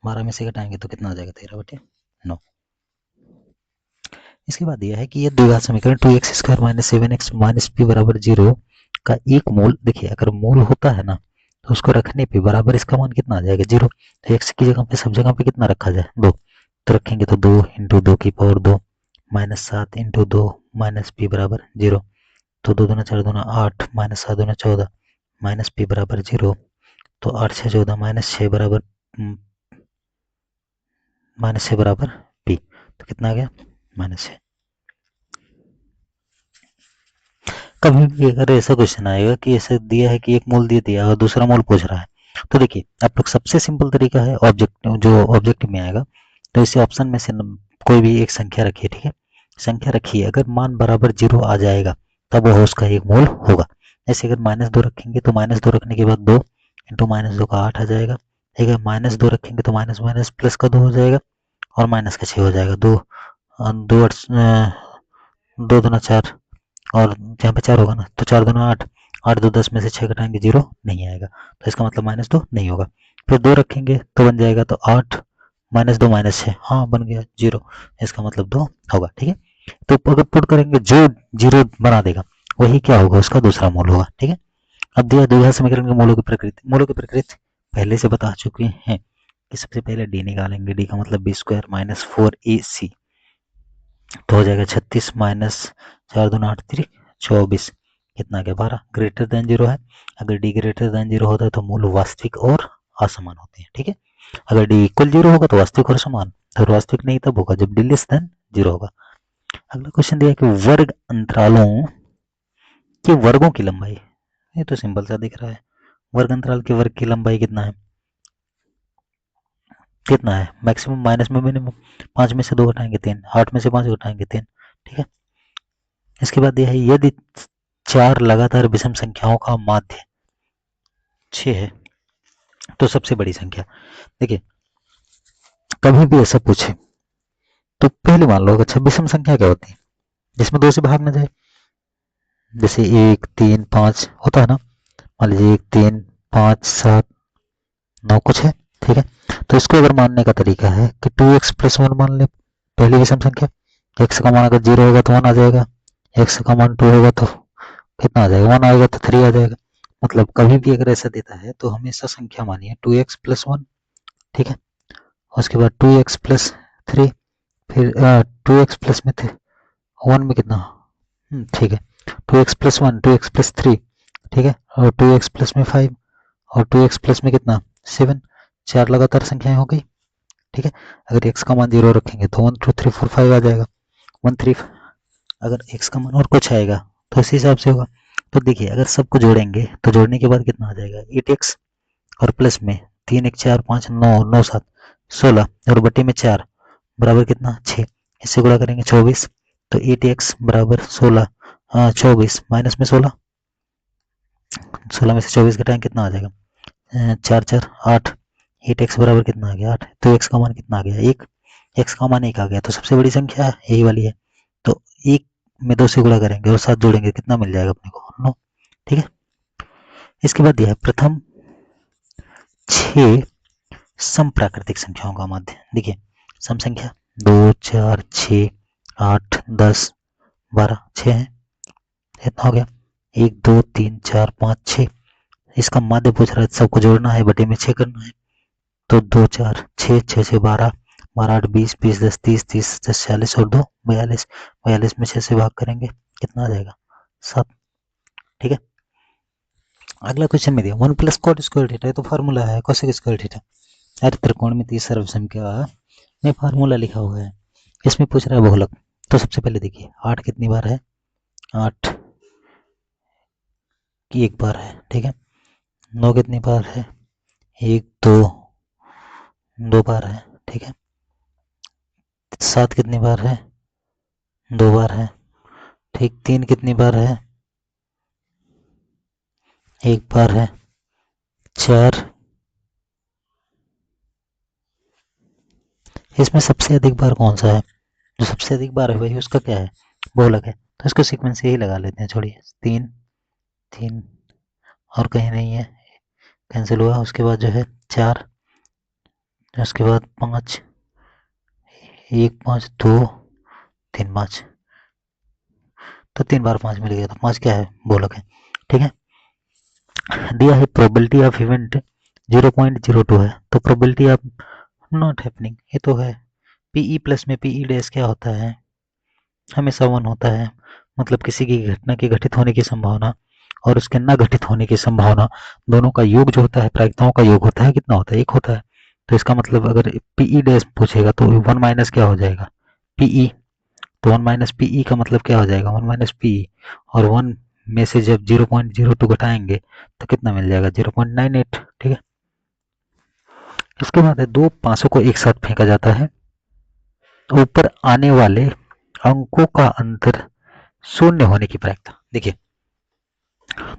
12 में से घटाएंगे तो कितना हो जाएगा, 13/9। इसके बाद यह है कि ये द्विघात समीकरण 2x² - 7x - p = 0 का एक मूल, देखिए अगर मूल होता है ना तो उसको रखने पे बराबर इसका मान कितना आ जाएगा 0। तो x की जगह पे सब जगह पे कितना रखा जाए 2, तो रखेंगे तो 2 × 2 की पावर 2 -7 × 2 p = 0। तो 2 दूना 4 दूना 8 -7 दूना 14 p = 0। तो 8 6 14 -6 बराबर -6 बराबर p। तो कितना आ गया -6। कभी भी अगर ऐसा क्वेश्चन आएगा कि ऐसे दिया है कि एक मूल दे दिया और दूसरा मूल पूछ रहा है, तो देखिए आप लोग सबसे सिंपल तरीका है ऑब्जेक्टिव, जो ऑब्जेक्टिव में आएगा, तो इसे ऑप्शन में से कोई भी एक संख्या रखिए, ठीक है, संख्या रखिए, अगर मान बराबर 0 आ जाएगा तब वह उसका एक मूल होगा। जैसे अगर -2 रखेंगे तो -2 रखने के बाद 2 × -2 का 8 आ जाएगा, ठीक है, -2 रखेंगे तो माइनस माइनस प्लस का 2 हो जाएगा और माइनस का 6 हो जाएगा। 2 2 दूना 4 और यहाँ पे 4 होगा ना, तो 4 दूना 8, 8 2 10 में से 6 घटाएंगे 0 नहीं आएगा, तो इसका मतलब -2 नहीं होगा। फिर 2 रखेंगे तो बन जाएगा तो 8 -2 -6, हाँ बन गया 0, इसका मतलब 2 होगा, ठीक है। तो अगर पुट करेंगे जो 0 बना देगा वही क्या होगा, उसका दूसरा मूल होगा, ठीक है। अब दिया द्विघात समीकरण के मूलों की प्रकृति, मूलों की प्रकृति पहले से बता चुके हैं कि सबसे पहले d निकालेंगे, d का मतलब b² - 4ac, तो हो जाएगा 36 - 4 दूना 8 3 24, कितना गया 12, ग्रेटर देन 0 है। अगर d ग्रेटर देन 0 होता है तो मूल वास्तविक और असमान होते हैं, ठीक है। अगर d इक्वल 0 होगा तो वास्तविक और समान, अगर वास्तविक नहीं तब होगा जब d लेस देन 0 होगा। अगला क्वेश्चन दिया कि वर्ग अंतरालों के वर्गों की लंबाई, ये तो सिंपल सा दिख रहा है, वर्ग अंतराल के वर्ग की लंबाई कितना है, कितना है मैक्सिमम माइनस में मिनिमम, 5 में से 2 घटाएंगे 3, 8 में से 5 घटाएंगे 3, ठीक है। इसके बाद यह है यदि 4 लगातार विषम संख्याओं का माध्य 6 है तो सबसे बड़ी संख्या, देखिए कभी भी ऐसा पूछे तो पहले मान लो, अच्छा विषम संख्या क्या होती है, जिसमें 2 से भाग ना जाए, जैसे 1 3 5 होता है ना, मान लीजिए 1 3 5 7 9 कुछ है, ठीक है। तो इसको अगर मानने का तरीका है कि 2x + 1 मान ले पहली विषम संख्या, x का मान अगर 0 होगा तो 1 आ जाएगा, x का मान 2 होगा तो कितना आ जाएगा, 1 आएगा तो 3 आ जाएगा। मतलब कभी भी अगर ऐसा देता है तो हमेशा संख्या मानिए 2x + 1, ठीक है। उसके बाद 2x + 3, फिर 2x प्लस में थे 1 में कितना, ठीक है, 2x + 1 2x + 3, ठीक है, और 2x प्लस में 5 और 2x प्लस में कितना 7, 4 लगातार संख्याएं हो गई, ठीक है। अगर x का मान 0 रखेंगे तो 1 2 3 4 5 आ जाएगा, 1 3, अगर x का मान और कुछ आएगा तो इसी हिसाब से होगा। तो देखिए अगर सबको जोड़ेंगे तो जोड़ने के बाद कितना आ जाएगा 8x और प्लस में 3 1 4 5 9 9 7 16 और बटे में 4 बराबर कितना 6, इससे गुणा करेंगे 24, तो 8x बराबर 16 24 माइनस में 16, 16 में से 24 घटाएं कितना आ जाएगा 4 4 8, 8x बराबर कितना आ गया 8, तो x का मान कितना आ गया 1, x का मान 1 आ गया, तो सबसे बड़ी संख्या यही वाली है। तो 1 में 2 से गुणा करेंगे और 7 जोड़ेंगे कितना मिल जाएगा अपने को 9, ठीक है। इसके बाद यह है प्रथम 6 सम प्राकृतिक संख्याओं का माध्य, देखिए सम संख्या 2 4 6 8 10 12 6 है, इतना हो गया 1 2 3 4 5 6, इसका माध्य पूछ रहा है, सबको जोड़ना है बटे में 6 करना है, तो 2 4 6 6 से 12 12 8 20 20 10 30 30 10 40 और 2 42, 42 में 6 से भाग करेंगे कितना आ जाएगा 7, ठीक है। अगला क्वेश्चन में दिया 1 + cot² थीटा, तो फार्मूला है cos² थीटा, अरे त्रिकोणमितीय सर्वसंख्या में फार्मूला लिखा हुआ है, इसमें पूछ रहा है बहुलक। तो सबसे पहले देखिए 8 कितनी बार है, 8 की 1 बार है, ठीक है। 9 कितनी बार है, 1 2 2 बार है, ठीक है। 7 कितनी बार है, 2 बार है, ठीक। 3 कितनी बार है, 1 बार है। 4, इसमें सबसे अधिक बार कौन सा है, जो सबसे अधिक बार है वही उसका क्या है बहुलक है, तो इसको सीक्वेंस यही लगा लेते हैं, छोड़िए 3 3 और कहीं नहीं है, कैंसिल हुआ। उसके बाद जो है 4, उसके बाद 5 1 5 2 3 5, तो 3 बार 5 मिल गया, तो 5 क्या है, बोलक है। ठीक है, दिया है प्रोबेबिलिटी ऑफ इवेंट 0.02 है, तो प्रोबेबिलिटी ऑफ नॉट हैपनिंग ये तो है। पीई प्लस में पीई डैश क्या होता है, हमेशा 1 होता है। मतलब किसी की घटना के घटित होने की संभावना और उसके न घटित होने की संभावना, दोनों का योग जो होता है, प्रायिकताओं का योग होता है, कितना होता है, 1 होता है। तो इसका मतलब अगर पीई डैश पूछेगा तो 1 माइनस क्या हो जाएगा, पीई। तो 1 माइनस पीई का मतलब क्या हो जाएगा, 1 माइनस पीई। और 1 में से जब 0.02 घटाएंगे तो कितना मिल जाएगा, 0.98। ठीक है, इसके बाद है दो पासों को एक साथ फेंका जाता है, ऊपर आने वाले अंकों का अंतर शून्य होने की प्रायिकता। देखिए,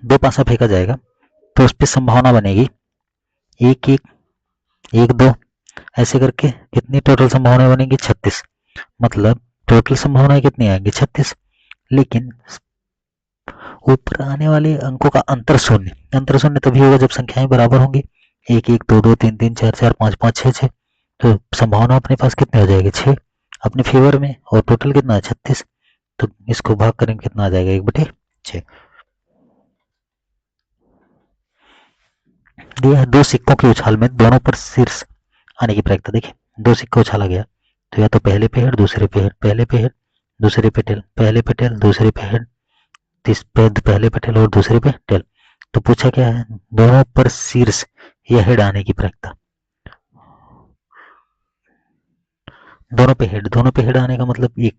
दो पासा फेंका जाएगा तो उस पर संभावना बनेगी 1 1 1 2, ऐसे करके कितनी टोटल संभावनाएं बनेंगी, 36। मतलब टोटल संभावनाएं कितनी आएंगी, 36। लेकिन ऊपर आने वाले अंकों का अंतर शून्य, अंतर शून्य तभी होगा जब संख्याएं बराबर होंगी, 1 1 2 2 3 3 4 4 5 5 6 6। तो संभावना अपने पास कितनी हो जाएगी, 6 अपने फेवर में, और टोटल कितना है, 36। तो इसको भाग करेंगे कितना आ जाएगा, 1/6। दिया है दो सिक्कों के उछाल में दोनों पर शीर्ष आने की प्रायिकता। देखिए, दो सिक्का उछाला गया तो या तो पहले पे हेड दूसरे पे हेड, पहले पे हेड दूसरे पे टेल, पहले पे टेल दूसरे पे हेड, पहले पे टेल और दूसरे पे टेल। तो पूछा क्या है, दोनों पर शीर्ष या हेड आने की प्रायिकता। दोनों पे हेड आने का मतलब 1,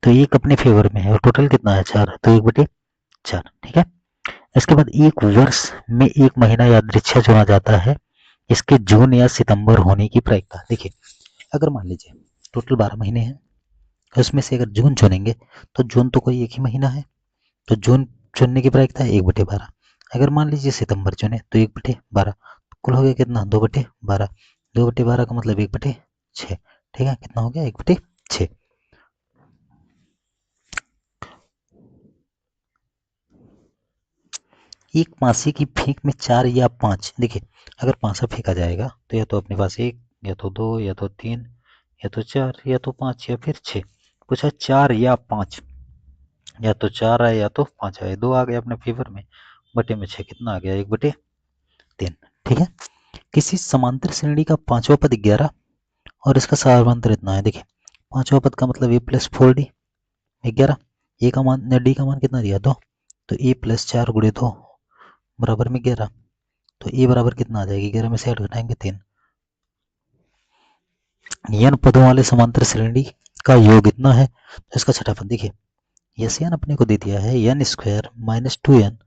तो 1 अपने फेवर में है और टोटल कितना है, 4, तो 1/4। ठीक है, इसके बाद एक वर्ष में एक महीना यादृच्छा चुना जाता है, इसके जून या सितंबर होने की प्रायिकता। देखिए, अगर मान लीजिए टोटल 12 महीने हैं, उसमें से अगर जून चुनेंगे तो जून तो कोई एक ही महीना है, तो जून चुनने की प्रायिकता है 1/12। अगर मान लीजिए सितंबर चुने तो 1/12, कुल हो गया कितना, 2/12। 2/12 का मतलब 1/6। ठीक है, कितना हो गया, 1/6। एक पासे की फेंक में 4 या 5, देखिए अगर पासा फेंका जाएगा तो या तो अपने पास 1 या तो 2 या तो 3 या तो 4 या तो 5 या फिर 6। पूछा 4 या 5, या तो 4 आए या तो 5 आए, 2 आ गए अपने फेवर में, बटे में 6 कितना आ गया, 1/3। ठीक है, किसी समांतर श्रेणी का पांचवा पद 11 और इसका सामांतर इतना है। देखिए, पांचवा पद का मतलब a+4d 11, ए का मान डी का मान कितना दिया, 2, तो a+4 × 2 बराबर में 11। तो ए बराबर कितना आ जाएगी, 11 में से 8 घटाएंगे 3। n पदों वाले समांतर श्रेणी का योग इतना है, तो इसका छठा पद देखिए, यस n अपने को दे दिया है n² - 2n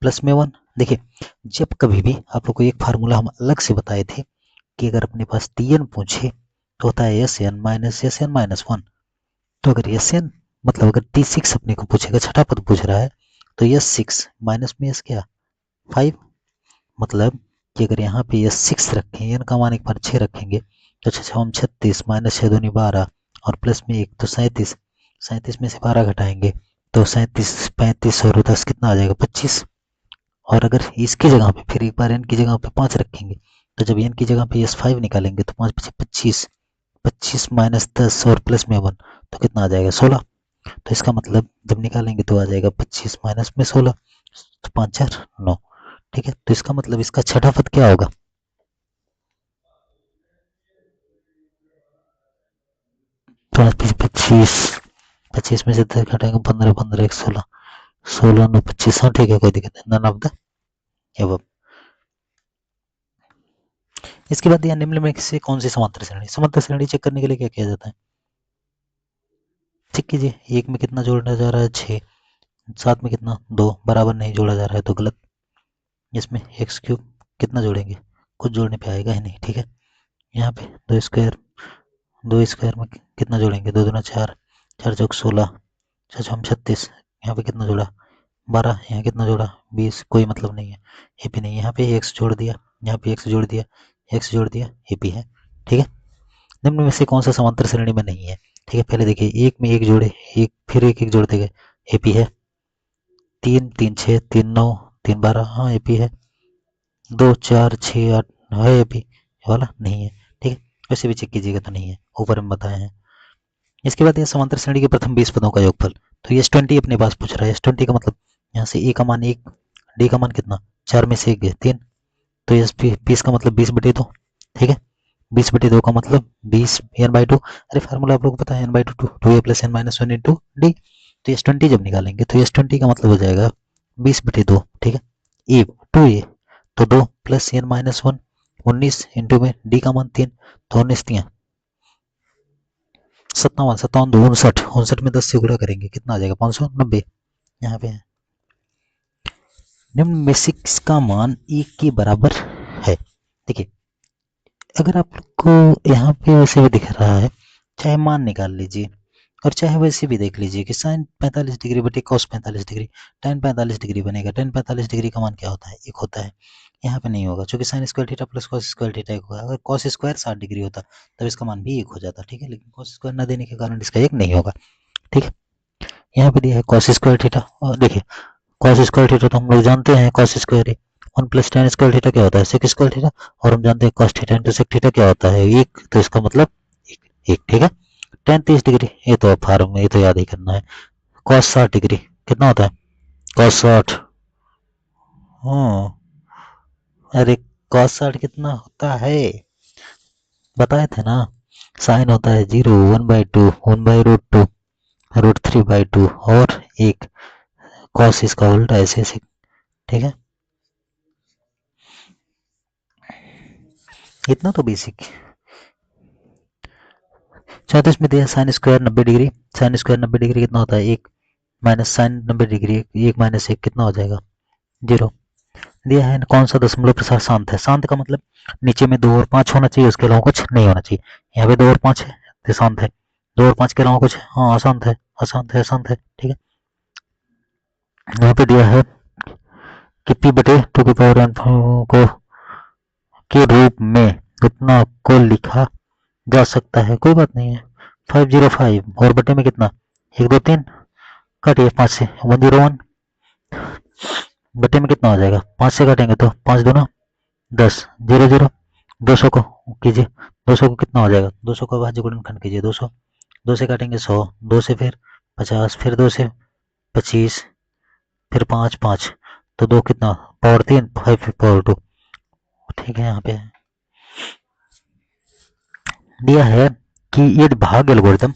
प्लस में 1। देखिए, जब कभी भी आप लोग को एक फार्मूला हम अलग से बताए थे कि अगर अपने पास tn पूछे तो होता है Sn - 1। तो अगर Sn मतलब अगर t6 अपने को पूछेगा, छठा पद पूछ रहा है, तो S6 माइनस में S क्या, 5। मतलब कि अगर यहाँ पे S6 रखें, n का मान एक बार 6 रखेंगे तो 6 36 - 6 दूनी 12 और प्लस में 1 तो 37। 37 में से 12 घटाएंगे तो 37 35 और 10 कितना आ जाएगा, 25। और अगर इसकी जगह पे फिर एक बार n की जगह पे 5 रखेंगे, तो जब n की जगह पे S5 निकालेंगे तो 5 5 25, 25 - 10 और प्लस में 1 तो कितना आ जाएगा, 16। तो इसका मतलब जब निकालेंगे तो आ जाएगा 25 माइनस में 16, तो 5 4 9। ठीक है, तो इसका मतलब इसका छठा पद क्या होगा, तो 25, 25 में से 10 घटाएंगे 15, 15 1 16, 16 9 25। हाँ ठीक है, कोई दिक्कत नहीं, नन ऑफ द एबव। इसके बाद यह निम्न में से कौन सी समांतर श्रेणी, समांतर श्रेणी चेक करने के लिए क्या किया जाता है, चेक कीजिए, एक में कितना जोड़ा जा रहा है, 6, साथ में कितना, 2 बराबर नहीं जोड़ा जा रहा है तो गलत। इसमें x³ कितना जोड़ेंगे, कुछ जोड़ने पे आएगा ही नहीं। ठीक है, यहाँ पे 2 स्क्वायर में कितना जोड़ेंगे, 2 दूना 4, 4 चौक 16, 4 छम 36, यहाँ पे कितना जोड़ा, 12, यहाँ कितना जोड़ा, 20, कोई मतलब नहीं है, ये भी नहीं। यहाँ पे x जोड़ दिया, यहाँ पे x जोड़ दिया, x जोड़ दिया, ये भी है। ठीक है, निम्न में से कौन सा समांतर श्रेणी में नहीं है। ठीक है, पहले देखिए, एक में एक जोड़े, एक फिर एक एक जोड़ते गए, ये भी है। 3 3 6 3 9 3 12, हाँ ये भी है। 2 4 6 8 है, ये भी, ये वाला नहीं है। ठीक है, वैसे भी चेक कीजिएगा तो नहीं है, ऊपर में बताए हैं। इसके बाद ये समांतर श्रेणी के प्रथम 20 पदों का योगफल, तो ये S20 अपने पास पूछ रहा है। S20 का मतलब यहाँ से A का मान 1, D का मान कितना 4 में से 1 गए 3, तो ये 20 का मतलब 20/2, ठीक है। 20/2 का मतलब 20 n/2। अरे फार्मूला आप लोग को पता है n/2 2a + n-1 into D. तो S20 जब निकालेंगे तो S20 का मतलब हो जाएगा 20/2, ठीक है। ए 2a तो 2 + n-1 19 इंटू में डी का मान 3, तो 19 3 57, 57 2 59, 59 में 10 से गुणा करेंगे कितना आ जाएगा 590, यहाँ पे है। निम्न में से किसका मान 1 के बराबर है? देखिए अगर आपको यहाँ पे वैसे भी दिख रहा है, चाहे मान निकाल लीजिए और चाहे वैसे भी देख लीजिए कि साइन 45 डिग्री बटे कॉस 45 डिग्री, tan 45 डिग्री बनेगा। tan 45 डिग्री का मान क्या होता है 1 होता है। यहाँ पे नहीं होगा क्योंकि sign square theta plus cos square theta 1 होगा। अगर कॉस स्क्वायर 60 डिग्री होता तब इसका मान भी 1 हो जाता, ठीक है। लेकिन कॉस स्क्वायर न देने के कारण इसका 1 नहीं होगा, ठीक है। यहाँ पे दिया है कॉस स्क्वायर थीटा, और देखिए कॉस स्क्वायर थीटा तो हम लोग जानते हैं कॉस स्क्वायर है 1 + tan स्क्वायर थीटा क्या होता है सेक स्क्वायर थीटा, और हम जानते हैं cos theta into sec theta क्या होता है 1, तो इसका मतलब 1, ठीक है। tan 30 डिग्री ये तो फार्म ये तो याद ही करना है। कॉस 60 डिग्री कितना होता है कॉस 60, हाँ अरे कॉस 60 कितना होता है बताए थे ना, साइन होता है 0 1/2 1/√2 √3/2 और एक कॉस इसका उल्टा ऐसे ऐसे, ठीक है। इतना तो बेसिक। 34 में दिया sine square 90 degree, sine square 90 degree कितना होता है 1 माइनस साइन 90 डिग्री 1 माइनस 1 कितना हो जाएगा 0। दिया है कौन सा दशमलव प्रसार शांत है, शांत का मतलब नीचे में 2 और 5 होना चाहिए, उसके अलावा कुछ नहीं होना चाहिए। यहाँ पे 2 और 5 है तो शांत है, 2 और 5 के अलावा कुछ हाँ अशांत है, अशांत है, अशांत है, ठीक है। यहाँ पे दिया है कि p बटे 2 को के रूप में कितना को लिखा जा सकता है, कोई बात नहीं है 505 और बटे में कितना 1 2 3 काटिए 5 से 101 बटे में कितना हो जाएगा 5 से काटेंगे तो 5 दूना 10 0 0 200 को कीजिए, 200 को कितना हो जाएगा 200 का भाज्य गुणनखंड कीजिए 200, 2 से काटेंगे 100, 2 से फिर 50, फिर 2 से 25, फिर 5 5, तो 2 कितना पावर 3 5 पावर 2, ठीक है। यहाँ पे दिया है कि ये भाग algorithm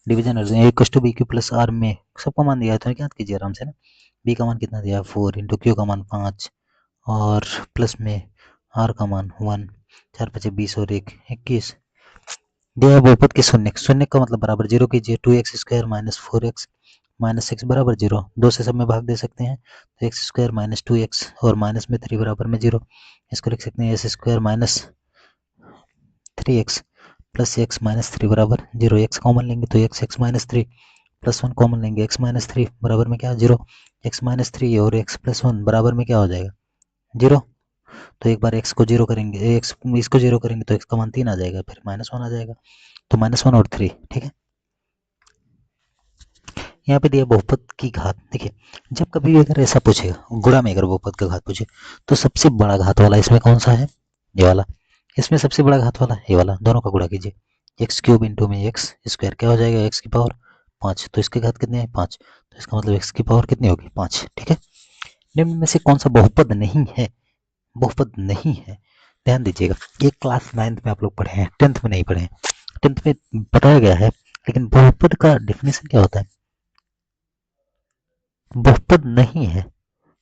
division a equals to b q plus r में सबका मान दिया है तो याद कीजिए आराम से ना। बी का मान कितना दिया 4 इंटू क्यू का मान 5 और प्लस में आर का मान 1, 4 5 20 और 1 21। दिया है बहुपद के शून्य, शून्य का मतलब बराबर 0 कीजिए 2x square minus 4x minus 6 बराबर 0, 2 से सब में भाग दे सकते हैं तो एक्स स्क्वायर माइनस 2x और माइनस में 3 बराबर में 0, इसको लिख सकते हैं S square minus 3x plus x minus 3 बराबर 0, एक्स कॉमन लेंगे तो एक्स माइनस 3 प्लस 1 कॉमन लेंगे एक्स माइनस 3 बराबर में क्या 0, एक्स माइनस 3 और एक्स प्लस 1 बराबर में क्या हो जाएगा 0। तो एक बार एक्स को 0 करेंगे, एक्स इसको 0 करेंगे तो एक्स का मान 3 आ जाएगा, फिर -1 आ जाएगा, तो -1 और 3, ठीक है। यहाँ पे दिया बहुपद की घात, देखिए जब कभी भी अगर ऐसा पूछेगा गुणा में अगर बहुपद का घात पूछे तो सबसे बड़ा घात वाला इसमें कौन सा है ये वाला, इसमें सबसे बड़ा घात वाला ये वाला, दोनों का गुणा कीजिए एक्स क्यूब इंटू में एक्स स्क्वायर क्या हो जाएगा एक्स की पावर 5, तो इसकी घात कितनी है 5, तो इसका मतलब एक्स की पावर कितनी होगी 5, ठीक है। निम्न में से कौन सा बहुपद नहीं है, बहुपद नहीं है ध्यान दीजिएगा, ये क्लास 9th में आप लोग पढ़े हैं 10th में नहीं पढ़े हैं, 10th में बताया गया है, लेकिन बहुपद का डेफिनेशन क्या होता है बहुपद नहीं है,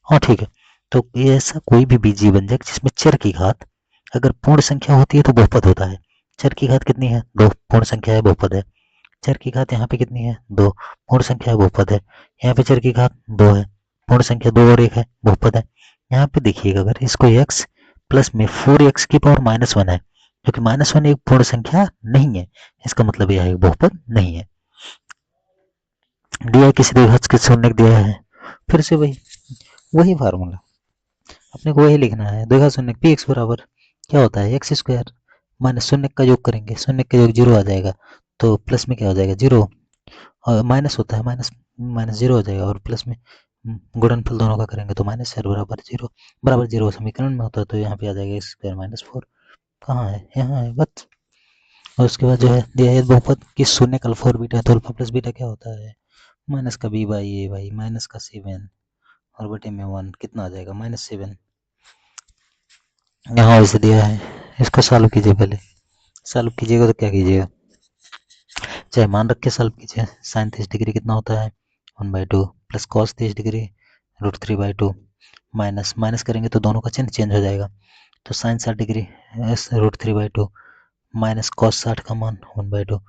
हाँ ठीक है। तो ये ऐसा कोई भी बीजीय व्यंजक जिसमें चर की घात अगर पूर्ण संख्या होती है तो बहुपद होता है। चर की घात कितनी है 2, पूर्ण संख्या है बहुपद है। चर की घात यहाँ पे कितनी है 2, पूर्ण संख्या है बहुपद है। यहाँ पे चर की घात 2 है, पूर्ण संख्या 2 और 1 है बहुपद है। यहाँ पे देखिएगा अगर इसको x प्लस में 4x की पावर -1 है, क्योंकि -1 एक पूर्ण संख्या नहीं है, इसका मतलब यह है बहुपद नहीं है। दिया किसी द्विघात के शून्य दिया है, फिर से वही वही फार्मूला अपने को वही लिखना है, द्विघात शून्य पी एक्स बराबर क्या होता है एक्स स्क्वायर माइनस शून्य का योग करेंगे, शून्य का योग 0 आ जाएगा, तो प्लस में क्या हो जाएगा 0, और माइनस होता है माइनस माइनस 0 हो जाएगा, और प्लस में गुणनफल दोनों का करेंगे तो -4 बराबर 0 समीकरण में होता है, तो यहाँ पे आ जाएगा एक्स स्क्वायर -4, कहाँ है यहाँ है बस। और उसके बाद जो है दिया है बहुपद कि शून्य का अल्फा और बीटा है, तो अल्फा प्लस बीटा क्या होता है, माइनस का b by a by minus का 7 और बटे में 1 कितना आ जाएगा -7। यहाँ वैसे दिया है, इसको सॉल्व कीजिए। पहले सॉल्व कीजिएगा तो क्या कीजिएगा, चाहे मान रख के सॉल्व कीजिए। साइन 30 डिग्री कितना होता है 1/2 plus cos 30 degree √3/2 minus minus करेंगे तो दोनों का चिन्ह चेंज हो जाएगा, तो साइन 60 डिग्री √3/2 माइनस कॉस 60 का मान 1/2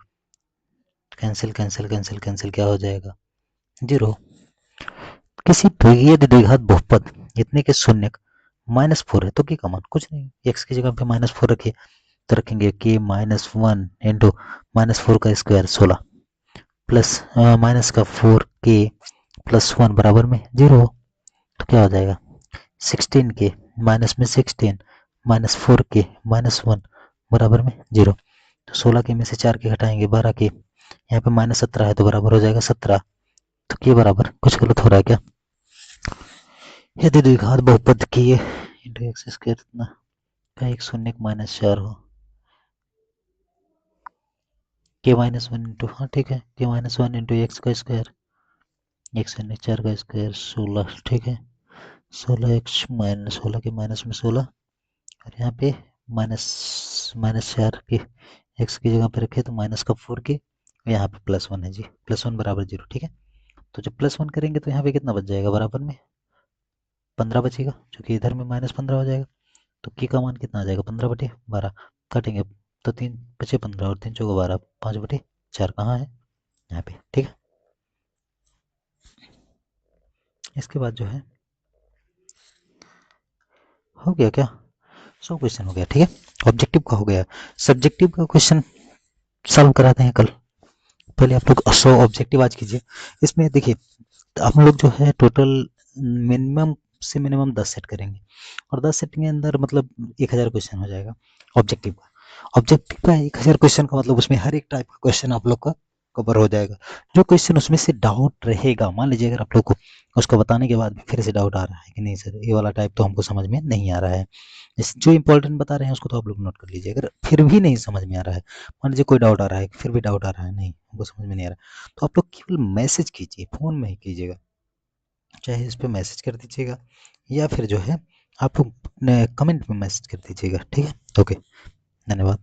कैंसिल कैंसिल कैंसिल कैंसिल क्या हो जाएगा 0। किसी द्विघीय द्विघात बहुपद इतने के शून्य -4 है तो की का मान कुछ नहीं, एक्स की जगह पे -4 रखिए तो रखेंगे कि -1 इंटू -4 का स्क्वायर 16 प्लस माइनस का 4k प्लस 1 बराबर में 0, तो क्या हो जाएगा 16 के माइनस में 16 -4k -1 बराबर में 0, तो 16 के में से 4 के घटाएंगे 12 के, यहाँ पे -17 है तो बराबर हो जाएगा 17, तो के बराबर कुछ गलत हो रहा है क्या, यदि द्विघात बहुपद की इंटू एक्स स्क्वायर इतना का एक शून्य -4 हो के -1 इंटू, हाँ ठीक है के -1 इंटू एक्स का स्क्वायर, एक शून्य 4 का स्क्वायर 16, ठीक है 16x माइनस 16 के माइनस में 16 और यहाँ पे माइनस -4 के एक्स की जगह पे रखे तो माइनस का 4 के, यहाँ पे +1 है जी, +1 बराबर 0, ठीक है। तो जब +1 करेंगे तो यहाँ पे कितना बच जाएगा बराबर में 15 बचेगा, क्योंकि इधर में -15 हो जाएगा, तो की का मान कितना आ जाएगा 15/12 काटेंगे तो 3 बचे 15 और 3 चौको 12 5/4 कहाँ है यहाँ पे, ठीक है। इसके बाद जो है हो गया क्या, 100 क्वेश्चन हो गया, ठीक है। ऑब्जेक्टिव का हो गया, सब्जेक्टिव का क्वेश्चन सॉल्व कराते हैं कल। पहले आप लोग 100 ऑब्जेक्टिव आज कीजिए। इसमें देखिए हम लोग जो है टोटल मिनिमम से मिनिमम 10 सेट करेंगे और 10 सेट के अंदर मतलब 1000 क्वेश्चन हो जाएगा ऑब्जेक्टिव का। ऑब्जेक्टिव का 1000 क्वेश्चन का मतलब उसमें हर एक टाइप का क्वेश्चन आप लोग का कवर हो जाएगा। जो क्वेश्चन उसमें से डाउट रहेगा, मान लीजिए अगर आप लोग को उसको बताने के बाद भी फिर से डाउट आ रहा है कि नहीं सर ये वाला टाइप तो हमको समझ में नहीं आ रहा है, जो इंपॉर्टेंट बता रहे हैं उसको तो आप लोग नोट कर लीजिए। अगर फिर भी नहीं समझ में आ रहा है, मान लीजिए कोई डाउट आ रहा है फिर भी डाउट आ रहा है नहीं हमको समझ में नहीं आ रहा है, तो आप लोग केवल मैसेज कीजिए, फ़ोन में ही कीजिएगा, चाहे इस पे मैसेज कर दीजिएगा या फिर जो है आप लोग कमेंट में मैसेज कर दीजिएगा, ठीक है। ओके, धन्यवाद।